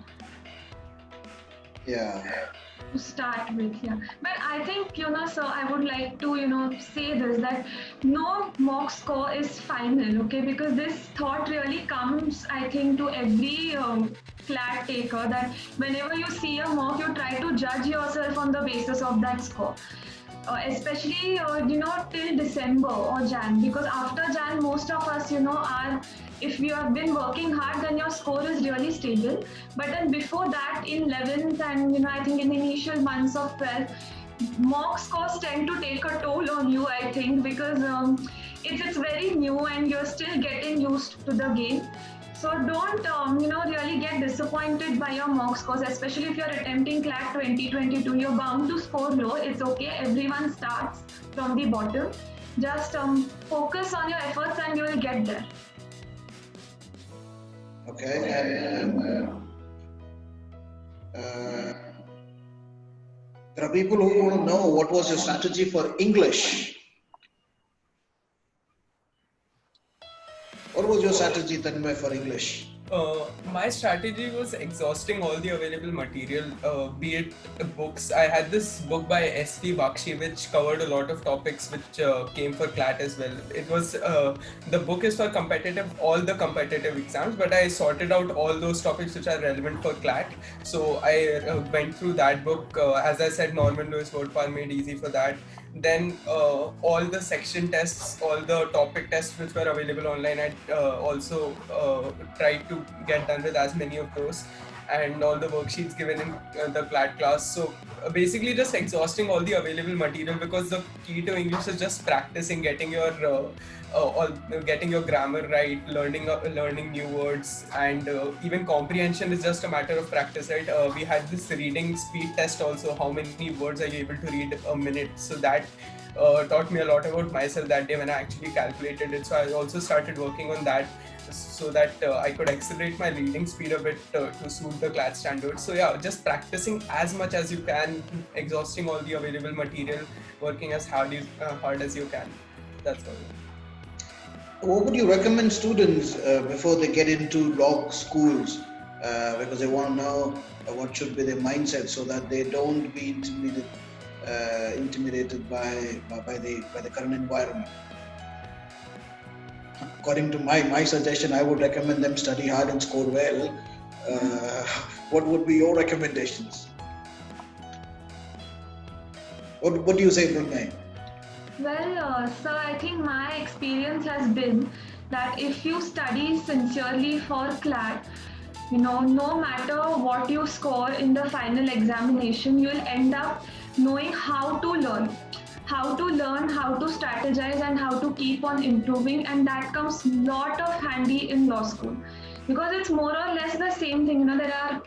Yeah. to start with. Yeah, but I think, sir, I would like to say this, that no mock score is final, okay, because this thought really comes, I think, to every flat taker, that whenever you see a mock, you try to judge yourself on the basis of that score. Especially till December or Jan, because after Jan most of us are, if you have been working hard, then your score is really stable. But then before that, in 11th and I think in the initial months of 12th, mock scores tend to take a toll on you, I think, because it's very new and you're still getting used to the game. So don't really get disappointed by your mock scores, especially if you're attempting CLAT 2022. You're bound to score low. It's okay. Everyone starts from the bottom. Just focus on your efforts and you will get there. Okay. And there are people who want to know what was your strategy for English. What was your strategy, Tanmay, for English? My strategy was exhausting all the available material, be it books. I had this book by S.T. Bakshi which covered a lot of topics which came for CLAT as well. It was the book is for all the competitive exams, but I sorted out all those topics which are relevant for CLAT. So I went through that book. As I said, Norman Lewis Wordpal made easy for that. Then all the section tests, all the topic tests which were available online, I also tried to get done with as many of those, and all the worksheets given in the CLAT class. So basically just exhausting all the available material, because the key to English is just practicing, getting your grammar right, learning new words, and even comprehension is just a matter of practice, right? We had this reading speed test also, how many words are you able to read a minute, so that taught me a lot about myself that day when I actually calculated it. So I also started working on that, so that I could accelerate my reading speed a bit to suit the CLAT standards. So yeah, just practicing as much as you can, exhausting all the available material, working as hard as you can. That's all. What would you recommend students before they get into law schools, because they want to know what should be their mindset, so that they don't be intimidated by the current environment? According to my suggestion, I would recommend them study hard and score well. What would be your recommendations? What do you say, Brunei? Well, sir, I think my experience has been that if you study sincerely for CLAT, no matter what you score in the final examination, you'll end up knowing how to learn, how to strategize, and how to keep on improving. And that comes lot of handy in law school, because it's more or less the same thing. There are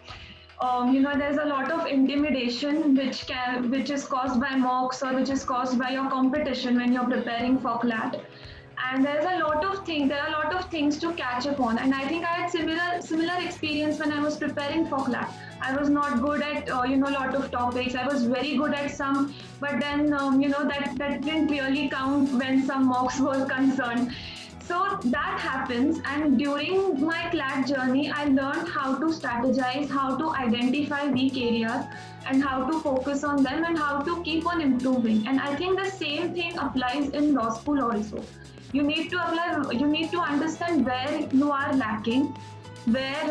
there's a lot of intimidation which is caused by mocks, or which is caused by your competition when you're preparing for CLAT. And there are a lot of things to catch up on. And I think I had similar experience when I was preparing for CLAT. I was not good at a lot of topics. I was very good at some, but then that didn't really count when some mocks were concerned. So that happens, and during my CLAT journey, I learned how to strategize, how to identify weak areas, and how to focus on them, and how to keep on improving. And I think the same thing applies in law school also. You need to understand where you are lacking, where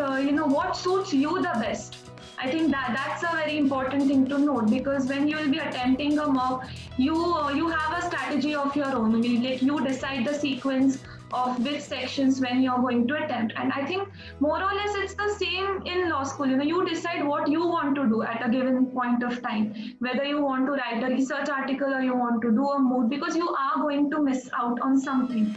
what suits you the best. I think that's a very important thing to note, because when you will be attempting a mock, you have a strategy of your own. You decide the sequence of which sections when you're going to attempt. And I think more or less it's the same in law school. You decide what you want to do at a given point of time, whether you want to write a research article or you want to do a mood, because you are going to miss out on something.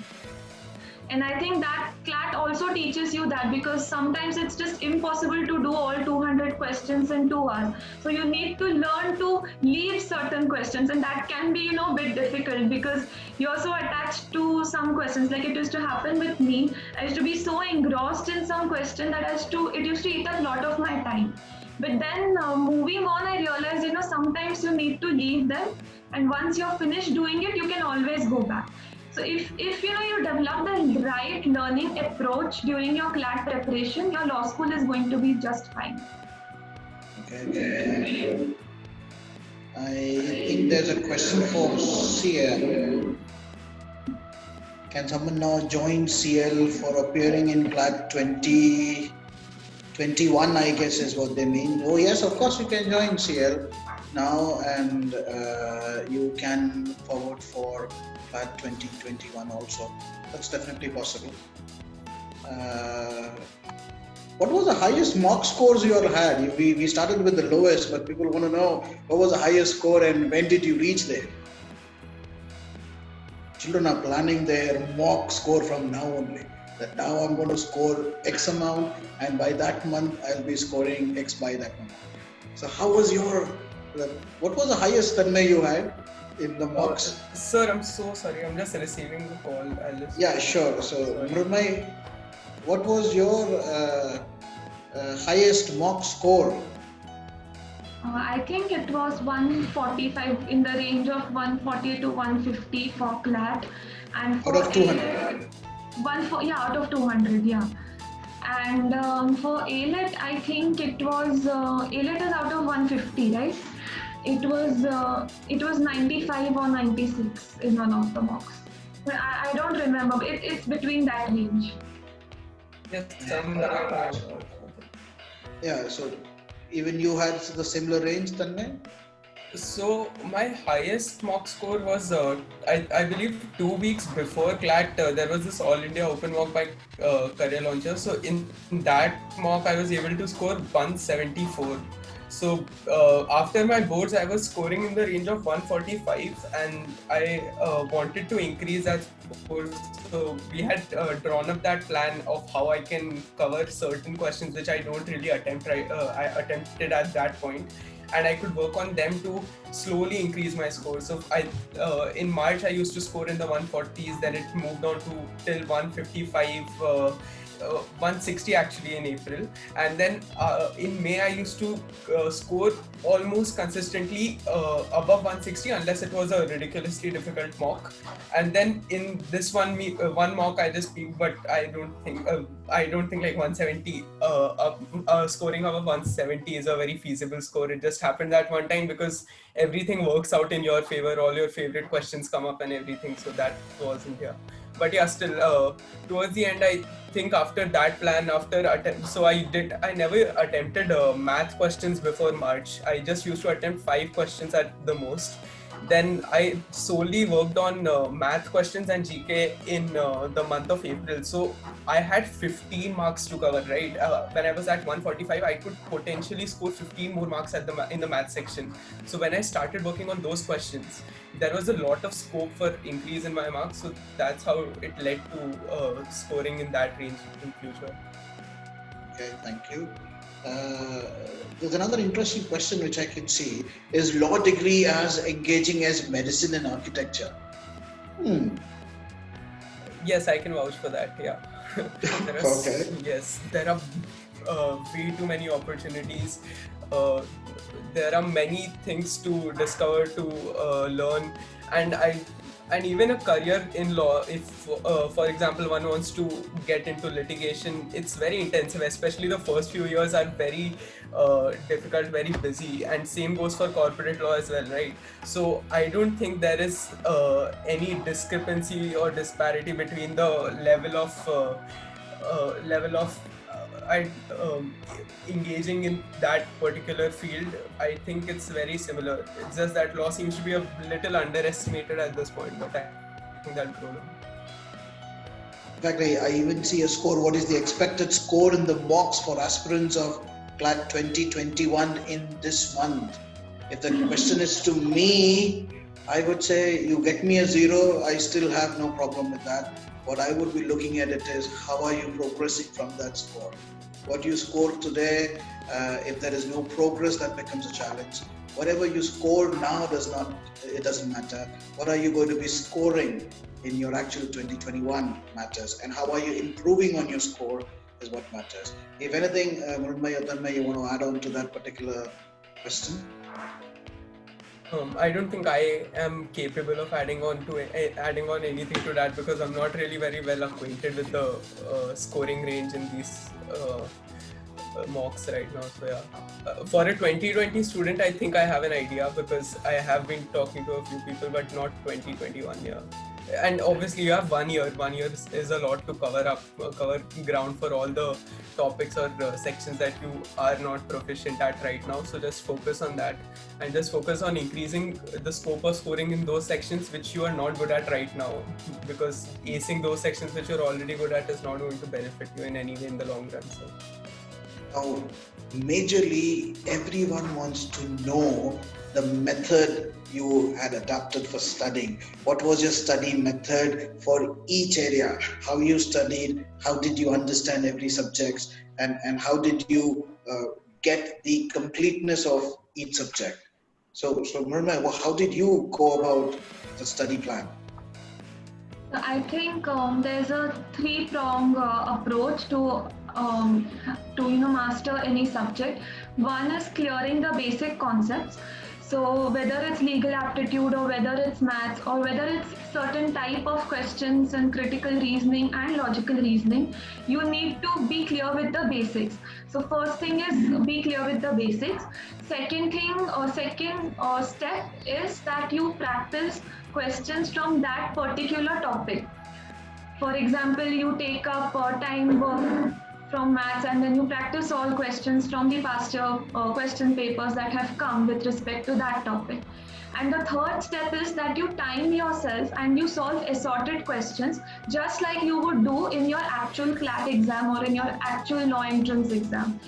And I think that CLAT also teaches you that, because sometimes it's just impossible to do all 200 questions in 2 hours. So you need to learn to leave certain questions, and that can be, a bit difficult, because you're so attached to some questions. Like it used to happen with me. I used to be so engrossed in some question that it used to eat a lot of my time. But then moving on, I realized, sometimes you need to leave them. And once you're finished doing it, you can always go back. So if you develop the right learning approach during your CLAT preparation, your law school is going to be just fine. Okay. I think there's a question for CL. Can someone now join CL for appearing in CLAT 2021, I guess is what they mean. Oh yes, of course you can join CL now, and you can forward for CLAT 2021 also. That's definitely possible. What was the highest mock scores you ever had? We started with the lowest, but people want to know what was the highest score and when did you reach there? Children are planning their mock score from now only. That now I'm going to score X amount, and by that month I'll be scoring X by that month. So how was what was the highest Tanmay you had in the mocks? Sir, I'm so sorry. I'm just receiving the call. Yeah, sure. So Mrunmay, what was your highest mock score? I think it was 145, in the range of 140 to 150 for CLAT. And out of 200? Out of 200, yeah. And for ALET, I think it was, ALET is out of 150, right? It was 95 or 96 in one of the mocks. But I don't remember, it's between that range. Yes, yeah, so even you had the similar range, Tanmay? So my highest mock score was, I believe 2 weeks before CLAT, there was this All India Open Mock by Career Launcher. So in that mock, I was able to score 174. So after my boards, I was scoring in the range of 145, and I wanted to increase that score. So we had drawn up that plan of how I can cover certain questions which I don't really attempt. I attempted at that point, and I could work on them to slowly increase my score. So in March I used to score in the 140s, then it moved on to till 155. 160 actually in April, and then in May I used to score almost consistently above 160 unless it was a ridiculously difficult mock. And then in this one mock I just peaked, but I don't think like 170 scoring above 170 is a very feasible score. It just happened that one time because everything works out in your favor, all your favorite questions come up and everything, so that wasn't here. But yeah, still towards the end, I think after that plan, I never attempted math questions before March. I just used to attempt 5 questions at the most. Then I solely worked on math questions and GK in the month of April. So I had 15 marks to cover, right? When I was at 145, I could potentially score 15 more marks in the math section. So when I started working on those questions, there was a lot of scope for increase in my marks. So that's how it led to scoring in that range in future. Okay, thank you. There's another interesting question which I can see. Is law degree as engaging as medicine and architecture? Yes, I can vouch for that, yeah. Okay. Yes, there are way too many opportunities. There are many things to discover, to learn, and even a career in law, if for example one wants to get into litigation, it's very intensive, especially the first few years are very difficult, very busy, and same goes for corporate law as well, right? So I don't think there is any discrepancy or disparity between the level of engaging in that particular field. I think it's very similar. It's just that law seems to be a little underestimated at this point, but I think that'll grow. In fact, I even see a score. What is the expected score in the box for aspirants of CLAT 2021 in this month? If the question is to me, I would say you get me a 0, I still have no problem with that. What I would be looking at it is how are you progressing from that score? What you scored today, if there is no progress, that becomes a challenge. Whatever you score now it doesn't matter. What are you going to be scoring in your actual 2021 matters, and how are you improving on your score is what matters. If anything, Mrunmay or Tanmay, you want to add on to that particular question? I don't think I am capable of adding on anything to that, because I'm not really very well acquainted with the scoring range in these mocks right now. So for a 2020 student, I think I have an idea because I have been talking to a few people, but not 2021. Yeah. And obviously you have 1 year. 1 year is a lot to cover ground for all the topics or sections that you are not proficient at right now. So just focus on that and just focus on increasing the scope of scoring in those sections which you are not good at right now, because acing those sections which you're already good at is not going to benefit you in any way in the long run. So now, majorly everyone wants to know the method you had adapted for studying. What was your study method for each area? How you studied, how did you understand every subject, and how did you get the completeness of each subject? So Mrunmayee, how did you go about the study plan? I think there's a three-prong approach to master any subject. One is clearing the basic concepts. So whether it's legal aptitude or whether it's maths or whether it's certain type of questions and critical reasoning and logical reasoning, you need to be clear with the basics. So first thing is be clear with the basics. Second step is that you practice questions from that particular topic. For example, you take up time work from maths and then you practice all questions from the past year question papers that have come with respect to that topic. And the third step is that you time yourself and you solve assorted questions just like you would do in your actual CLAT exam or in your actual law entrance exam.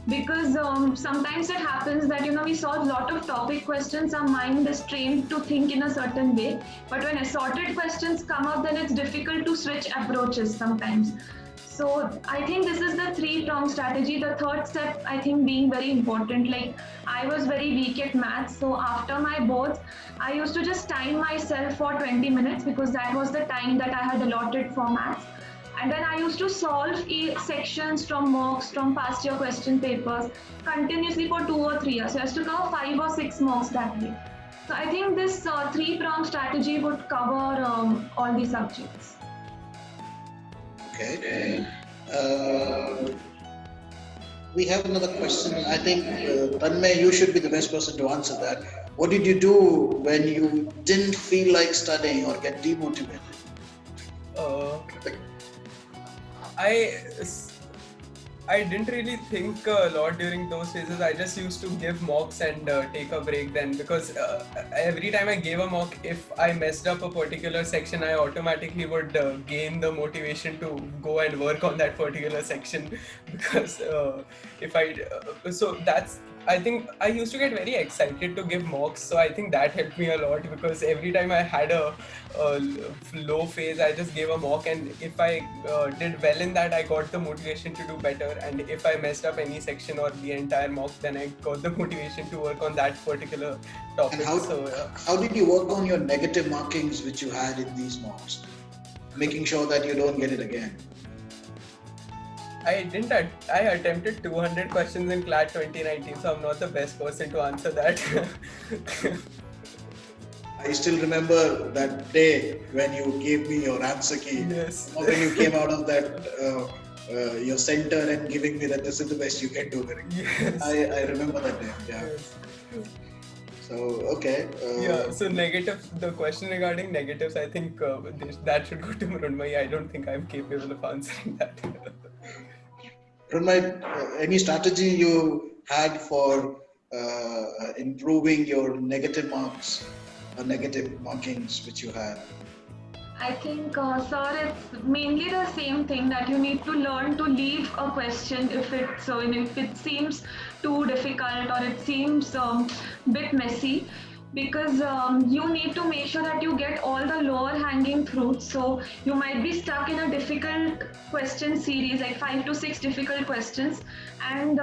Because sometimes it happens that we solve a lot of topic questions, our mind is trained to think in a certain way, but when assorted questions come up, then it's difficult to switch approaches sometimes. So I think this is the three-pronged strategy. The third step, I think, being very important. Like, I was very weak at maths, so after my boards, I used to just time myself for 20 minutes because that was the time that I had allotted for maths. And then I used to solve sections from mocks, from past year question papers continuously for 2 or 3 years. So I used to cover 5 or 6 mocks that way. So I think this three-pronged strategy would cover all the subjects. Okay. We have another question. I think, Tanmay, you should be the best person to answer that. What did you do when you didn't feel like studying or get demotivated? I didn't really think a lot during those phases. I just used to give mocks and take a break then, because every time I gave a mock, if I messed up a particular section, I automatically would gain the motivation to go and work on that particular section. Because I think I used to get very excited to give mocks, so I think that helped me a lot, because every time I had a low phase, I just gave a mock, and if I did well in that, I got the motivation to do better, and if I messed up any section or the entire mock, then I got the motivation to work on that particular topic. And how did you work on your negative markings which you had in these mocks, making sure that you don't get it again? I attempted 200 questions in CLAT 2019, so I'm not the best person to answer that. I still remember that day when you gave me your answer key. Yes. When you came out of that your center and giving me that this is the best you can do. Yes. I remember that day. Yeah. Yes. So okay. So the question regarding negatives, I think that should go to Mrunmayee. I don't think I'm capable of answering that. Mrunmayee, any strategy you had for improving your negative marks or negative markings which you had? I think, sir, it's mainly the same thing, that you need to learn to leave a question if it seems too difficult or it seems bit messy, because you need to make sure that you get all the lower hanging fruits. So you might be stuck in a difficult question series, like 5 to 6 difficult questions, and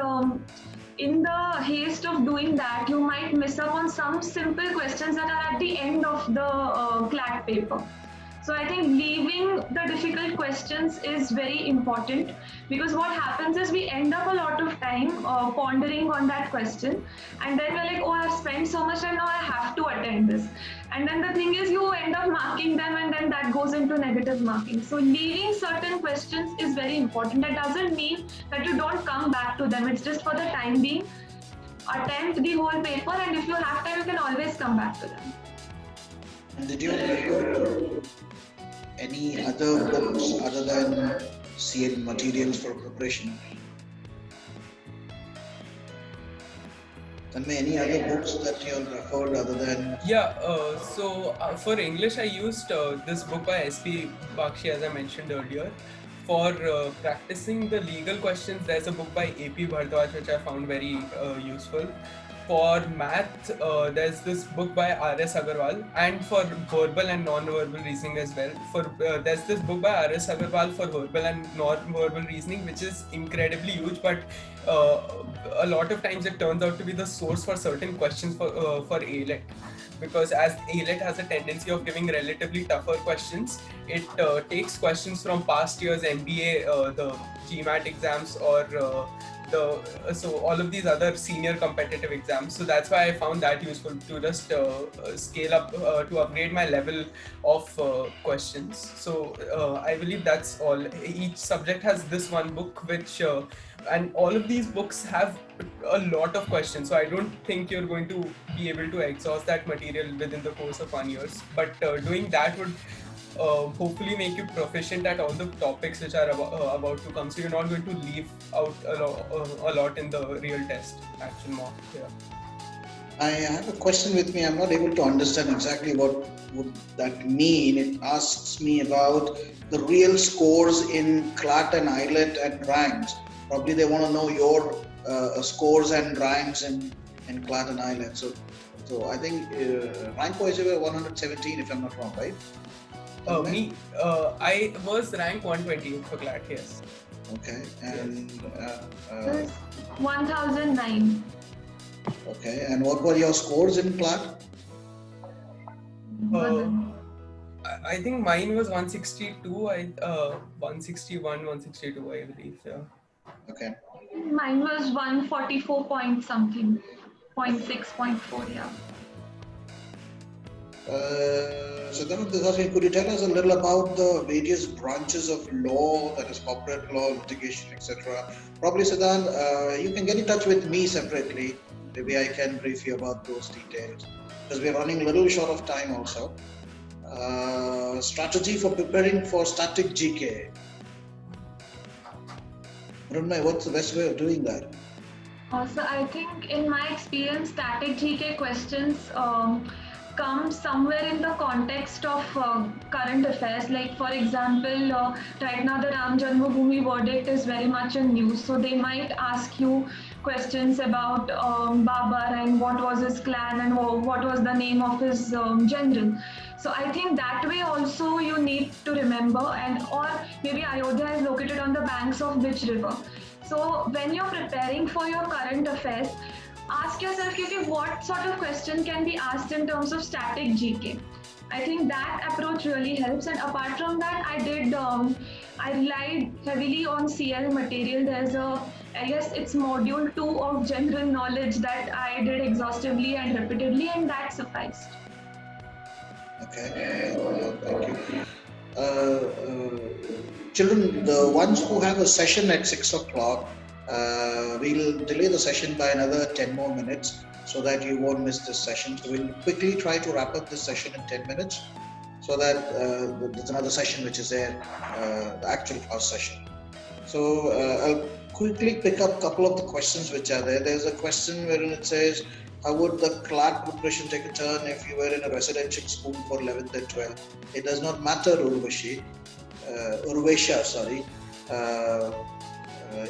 in the haste of doing that, you might miss up on some simple questions that are at the end of the CLAT paper. So I think leaving the difficult questions is very important, because what happens is we end up a lot of time pondering on that question, and then we're like, oh, I've spent so much time, now I have to attend this. And then the thing is, you end up marking them, and then that goes into negative marking. So leaving certain questions is very important. That doesn't mean that you don't come back to them. It's just for the time being. Attempt the whole paper, and if you have time, you can always come back to them. And did you refer to any other books other than CL materials for preparation? Tell me any other books that you have referred other than... Yeah, for English, I used this book by S.P. Bakshi, as I mentioned earlier. For practicing the legal questions, there's a book by A.P. Bhardwaj, which I found very useful. For math, there's this book by R.S. Agarwal, and for verbal and non-verbal reasoning as well. There's this book by R.S. Agarwal for verbal and non-verbal reasoning, which is incredibly huge, but a lot of times it turns out to be the source for certain questions for ALET. Because as ALET has a tendency of giving relatively tougher questions, it takes questions from past years MBA, the GMAT exams, or so all of these other senior competitive exams. So that's why I found that useful to just scale up to upgrade my level of questions. So I believe that's all. Each subject has this one book, which and all of these books have a lot of questions. So I don't think you're going to be able to exhaust that material within the course of 1 year. But doing that would hopefully make you proficient at all the topics which are about to come. So you're not going to leave out a lot in the real test, actual mock. Yeah. I have a question with me. I'm not able to understand exactly what would that mean. It asks me about the real scores in CLAT and IELTS and ranks. Probably they want to know your scores and ranks in CLAT and IELTS. So I think rank-wise you were 117, if I'm not wrong, right? I was rank 120 for CLAT, yes. Okay, and 1009. Okay, and what were your scores in CLAT? I think mine was 162. 161, 162, I believe. Yeah. Okay. Mine was 144 point something, 0.6, 0.4, yeah. Siddharth, could you tell us a little about the various branches of law, that is corporate law, litigation, etc.? Probably, Siddharth, you can get in touch with me separately. Maybe I can brief you about those details, because we're running a little short of time also. Strategy for preparing for static GK. Mrunmayee, what's the best way of doing that? So I think in my experience, static GK questions come somewhere in the context of current affairs. Like for example, right now the Ram Janmabhoomi verdict is very much in news. So they might ask you questions about Babar and what was his clan and what was the name of his general. So I think that way also you need to remember, or maybe Ayodhya is located on the banks of which river. So when you're preparing for your current affairs, ask yourself, what sort of question can be asked in terms of static GK. I think that approach really helps. And apart from that, I relied heavily on CL material. There's I guess it's module 2 of general knowledge that I did exhaustively and repeatedly, and that sufficed. Okay, thank you. Children, the ones who have a session at 6 o'clock, we'll delay the session by another 10 more minutes so that you won't miss this session. So we'll quickly try to wrap up this session in 10 minutes so that there's another session which is there, the actual class session. So I'll quickly pick up a couple of the questions which are there. There's a question wherein it says, how would the CLAT preparation take a turn if you were in a residential school for 11th and 12th? It does not matter, Urvasha.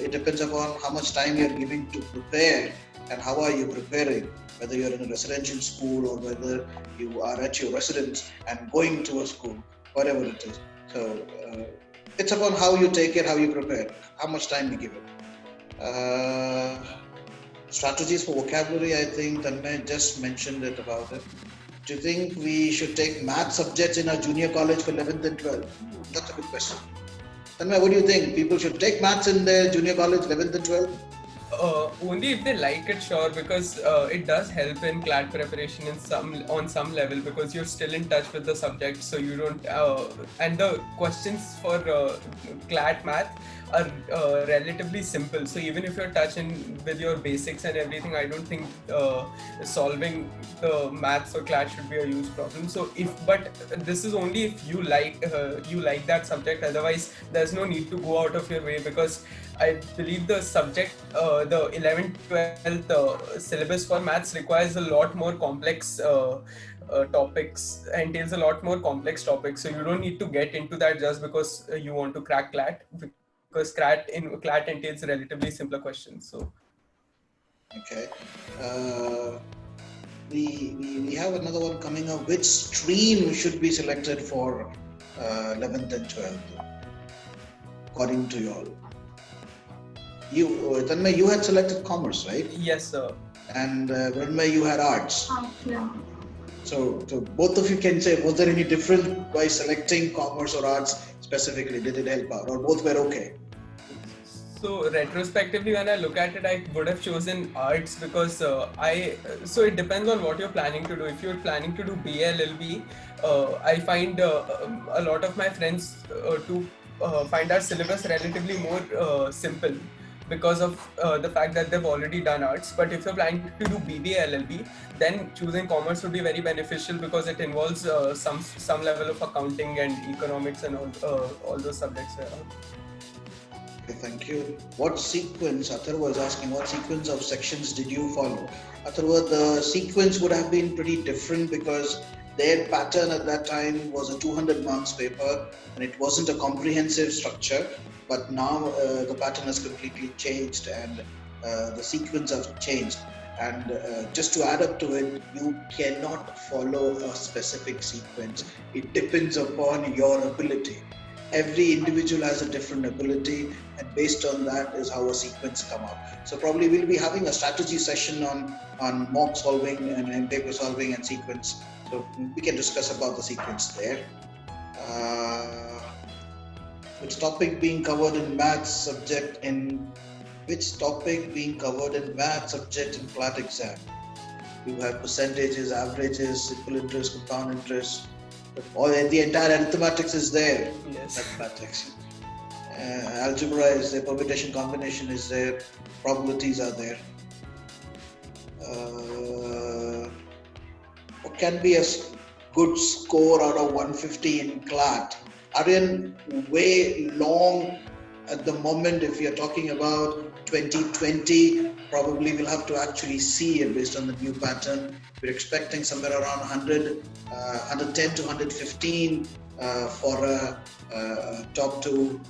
It depends upon how much time you're giving to prepare and how are you preparing, whether you're in a residential school or whether you are at your residence and going to a school, whatever it is. So it's upon how you take it, how you prepare, how much time you give it. Strategies for vocabulary, I think Tanmay just mentioned it about it. Do you think we should take math subjects in our junior college for 11th and 12th? That's a good question. Tanmay, what do you think? People should take maths in their junior college 11th and 12th? Only if they like it, sure, because it does help in CLAT preparation on some level, because you're still in touch with the subject, so you don't and the questions for CLAT math are relatively simple, so even if you're touching with your basics and everything, I don't think solving the maths or CLAT should be a huge problem. So but this is only if you like that subject. Otherwise there's no need to go out of your way, because I believe the subject, the 11th, 12th syllabus for maths requires a lot more complex topics, entails a lot more complex topics. So you don't need to get into that just because you want to crack CLAT, because CLAT entails relatively simpler questions. So. Okay. We have another one coming up. Which stream should be selected for 11th and 12th, according to you all? Tanmay, you had selected commerce, right? Yes, sir. And Ranmay, you had arts. Yeah. So both of you can say, was there any difference by selecting commerce or arts specifically? Did it help out, or both were okay? So retrospectively, when I look at it, I would have chosen arts, because so it depends on what you're planning to do. If you're planning to do BA LLB, I find a lot of my friends find our syllabus relatively more simple, because of the fact that they've already done arts. But if you're planning to do BBA LLB, then choosing commerce would be very beneficial, because it involves some level of accounting and economics and all those subjects. Okay, thank you. What sequence, Atharva was asking, what sequence of sections did you follow? Atharva, the sequence would have been pretty different, because their pattern at that time was a 200 marks paper, and it wasn't a comprehensive structure. But now the pattern has completely changed, and the sequence have changed. And just to add up to it, you cannot follow a specific sequence. It depends upon your ability. Every individual has a different ability, and based on that is how a sequence come up. So probably we'll be having a strategy session on mock solving and paper solving and sequence. So we can discuss about the sequence there. Which topic being covered in maths subject in CLAT exam? You have percentages, averages, simple interest, compound interest. Or the entire arithmetics is there. Yes. Mathematics. Algebra is there, permutation combination is there, probabilities are there. What can be a good score out of 150 in CLAT? Aryan, way long at the moment. If you're talking about 2020, probably we'll have to actually see it based on the new pattern. We're expecting somewhere around 110 to 115 for a top 2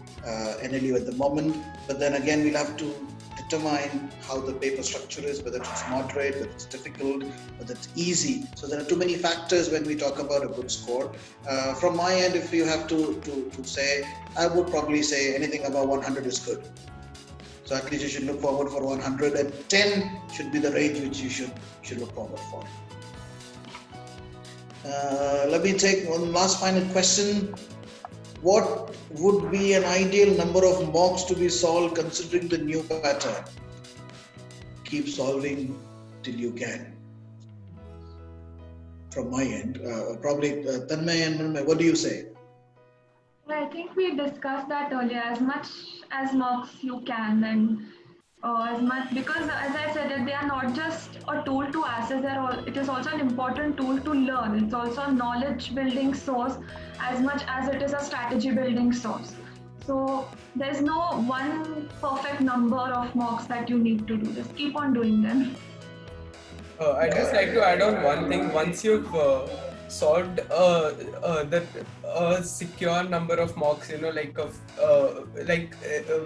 NLU at the moment. But then again, we'll have to determine how the paper structure is, whether it's moderate, whether it's difficult, whether it's easy. So there are too many factors when we talk about a good score. From my end, if you have to say, I would probably say anything above 100 is good. So at least you should look forward for 110 should be the range which you should look forward for. Let me take one last final question. What would be an ideal number of mocks to be solved considering the new pattern? Keep solving till you can. From my end, probably Tanmay and Murmay, what do you say? I think we discussed that earlier. As much as mocks you can, and as much, because as I said, they are not just a tool to access. It is also an important tool to learn. It's also a knowledge building source as much as it is a strategy building source. So there's no one perfect number of mocks that you need to do. Just keep on doing them. I'd just like to add on one thing. Once you've solved a secure number of mocks,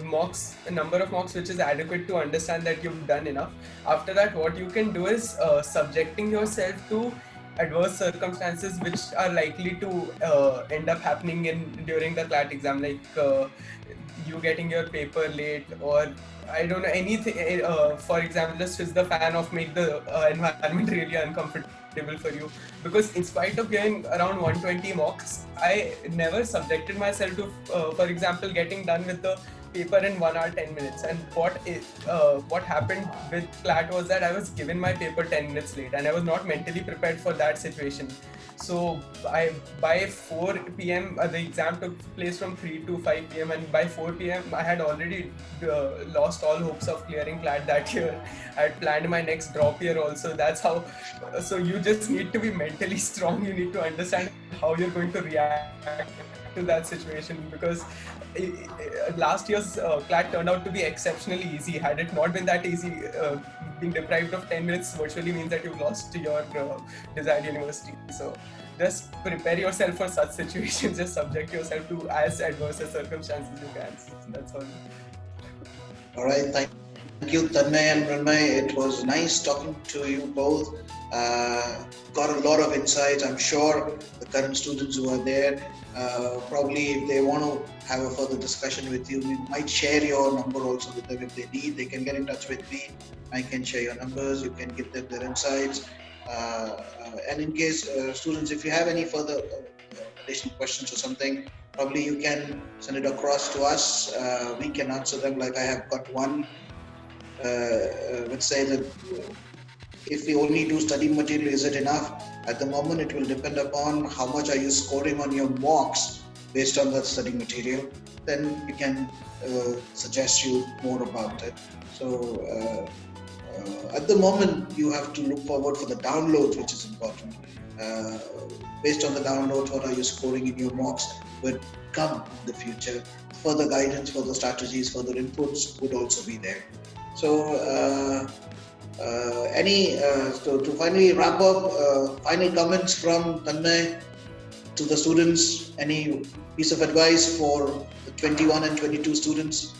mocks, a number of mocks which is adequate to understand that you've done enough. After that, what you can do is subjecting yourself to adverse circumstances which are likely to end up happening during the CLAT exam, like you getting your paper late, or I don't know, anything. For example, just switch the fan off, make the environment really uncomfortable. suitable for you, because in spite of getting around 120 mocks, I never subjected myself to, for example, getting done with the paper in 1 hour 10 minutes. And what happened with CLAT was that I was given my paper 10 minutes late, and I was not mentally prepared for that situation. So by 4 p.m. The exam took place from 3 to 5 p.m. and by 4 p.m. I had already lost all hopes of clearing CLAT that year. I had planned my next drop year also. That's how. So you just need to be mentally strong. You need to understand how you're going to react to that situation, because last year's CLAT turned out to be exceptionally easy. Had it not been that easy, being deprived of 10 minutes virtually means that you've lost your desired university. So just prepare yourself for such situations. Just subject yourself to as adverse a circumstances you can. So that's all. All right, thank you, Tanmay and Mrunmayee. It was nice talking to you both. Got a lot of insights. I'm sure the current students who are there, probably if they want to have a further discussion with you, we might share your number also with them if they need. They can get in touch with me. I can share your numbers. You can give them their insights. And in case students, if you have any further additional questions or something, probably you can send it across to us. We can answer them. Like I have got one. Let's say that if we only do study material, is it enough? At the moment, it will depend upon how much are you scoring on your mocks based on that study material. Then we can suggest you more about it. So at the moment, you have to look forward for the downloads, which is important. Based on the downloads, what are you scoring in your mocks will come in the future. Further guidance, further strategies, further inputs would also be there. So to finally wrap up, final comments from Tanmay to the students, any piece of advice for the 21 and 22 students?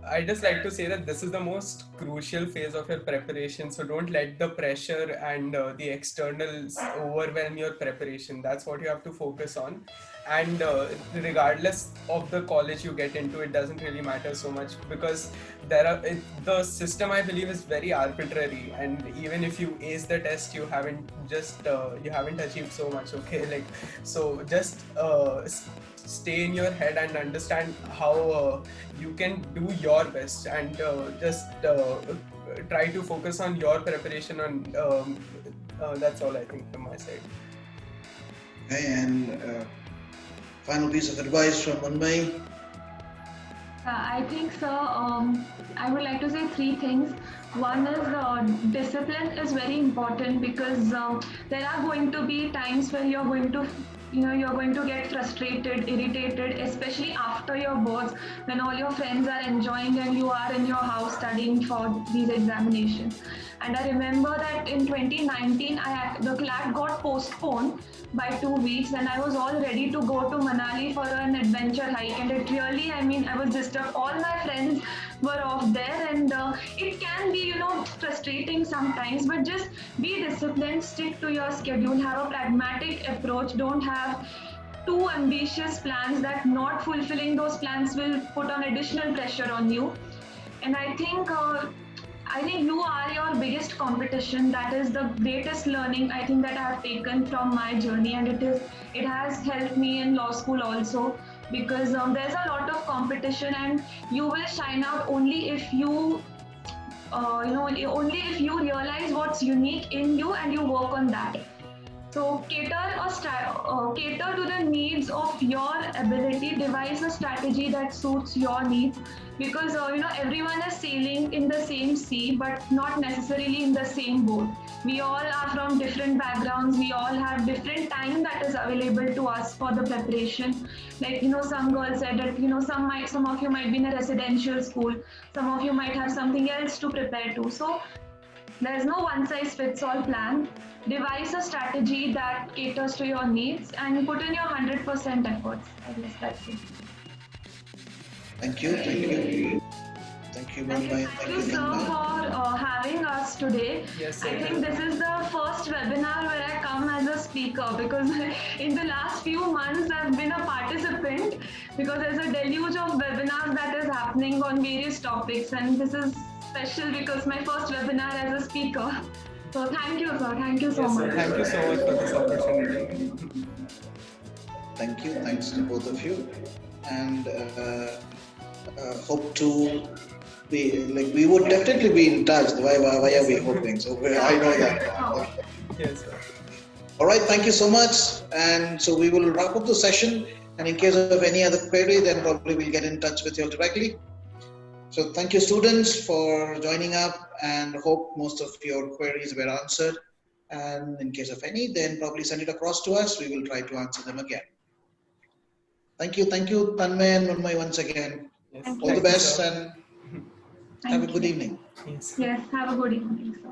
I just like to say that this is the most crucial phase of your preparation. So don't let the pressure and the externals overwhelm your preparation. That's what you have to focus on. And regardless of the college you get into, it doesn't really matter so much, because the system, I believe, is very arbitrary. And even if you ace the test, you haven't achieved so much. Okay, like, so just stay in your head and understand how you can do your best, and just try to focus on your preparation. On that's all I think from my side. Okay, and final piece of advice from Mrunmayee? I think, sir, I would like to say three things. One is discipline is very important, because there are going to be times when you're going to get frustrated, irritated, especially after your boards, when all your friends are enjoying and you are in your house studying for these examinations. And I remember that in 2019, the CLAT got postponed by 2 weeks, and I was all ready to go to Manali for an adventure hike. And it really, I was disturbed. All my friends were off there, and it can be, frustrating sometimes, but just be disciplined, stick to your schedule, have a pragmatic approach, don't have too ambitious plans that not fulfilling those plans will put on additional pressure on you. And I think you are your biggest competition. That is the greatest learning I think that I have taken from my journey, and it has helped me in law school also, because there's a lot of competition, and you will shine out only if you realize what's unique in you and you work on that. So cater to the needs of your ability. Devise a strategy that suits your needs, because everyone is sailing in the same sea, but not necessarily in the same boat. We all are from different backgrounds. We all have different time that is available to us for the preparation. Like some girls said that some of you might be in a residential school. Some of you might have something else to prepare to. So there's no one-size-fits-all plan. Devise a strategy that caters to your needs and put in your 100% efforts. I guess that's it. Thank you, Mrunmayee. Thank you, sir, for having us today. Yes, I sir. think this is the first webinar where I come as a speaker, because in the last few months I've been a participant, because there's a deluge of webinars that is happening on various topics, and this is special because my first webinar as a speaker. So thank you, sir. Thank you so Yes, sir. much. Thank you so much for this opportunity. Thank you. Thanks to both of you. And hope to be, like, we would definitely be in touch. Why are we hoping? So I know that. Yes, sir. All right. Thank you so much. And so we will wrap up the session. And in case of any other query, then probably we'll get in touch with you all directly. So thank you, students, for joining up, and hope most of your queries were answered. And in case of any, then probably send it across to us. We will try to answer them again. Thank you, Tanmay and Nunmay, once again. Yes. Thank All you. the best, and have a Thank good you. evening. Yes. Yes, have a good evening, sir.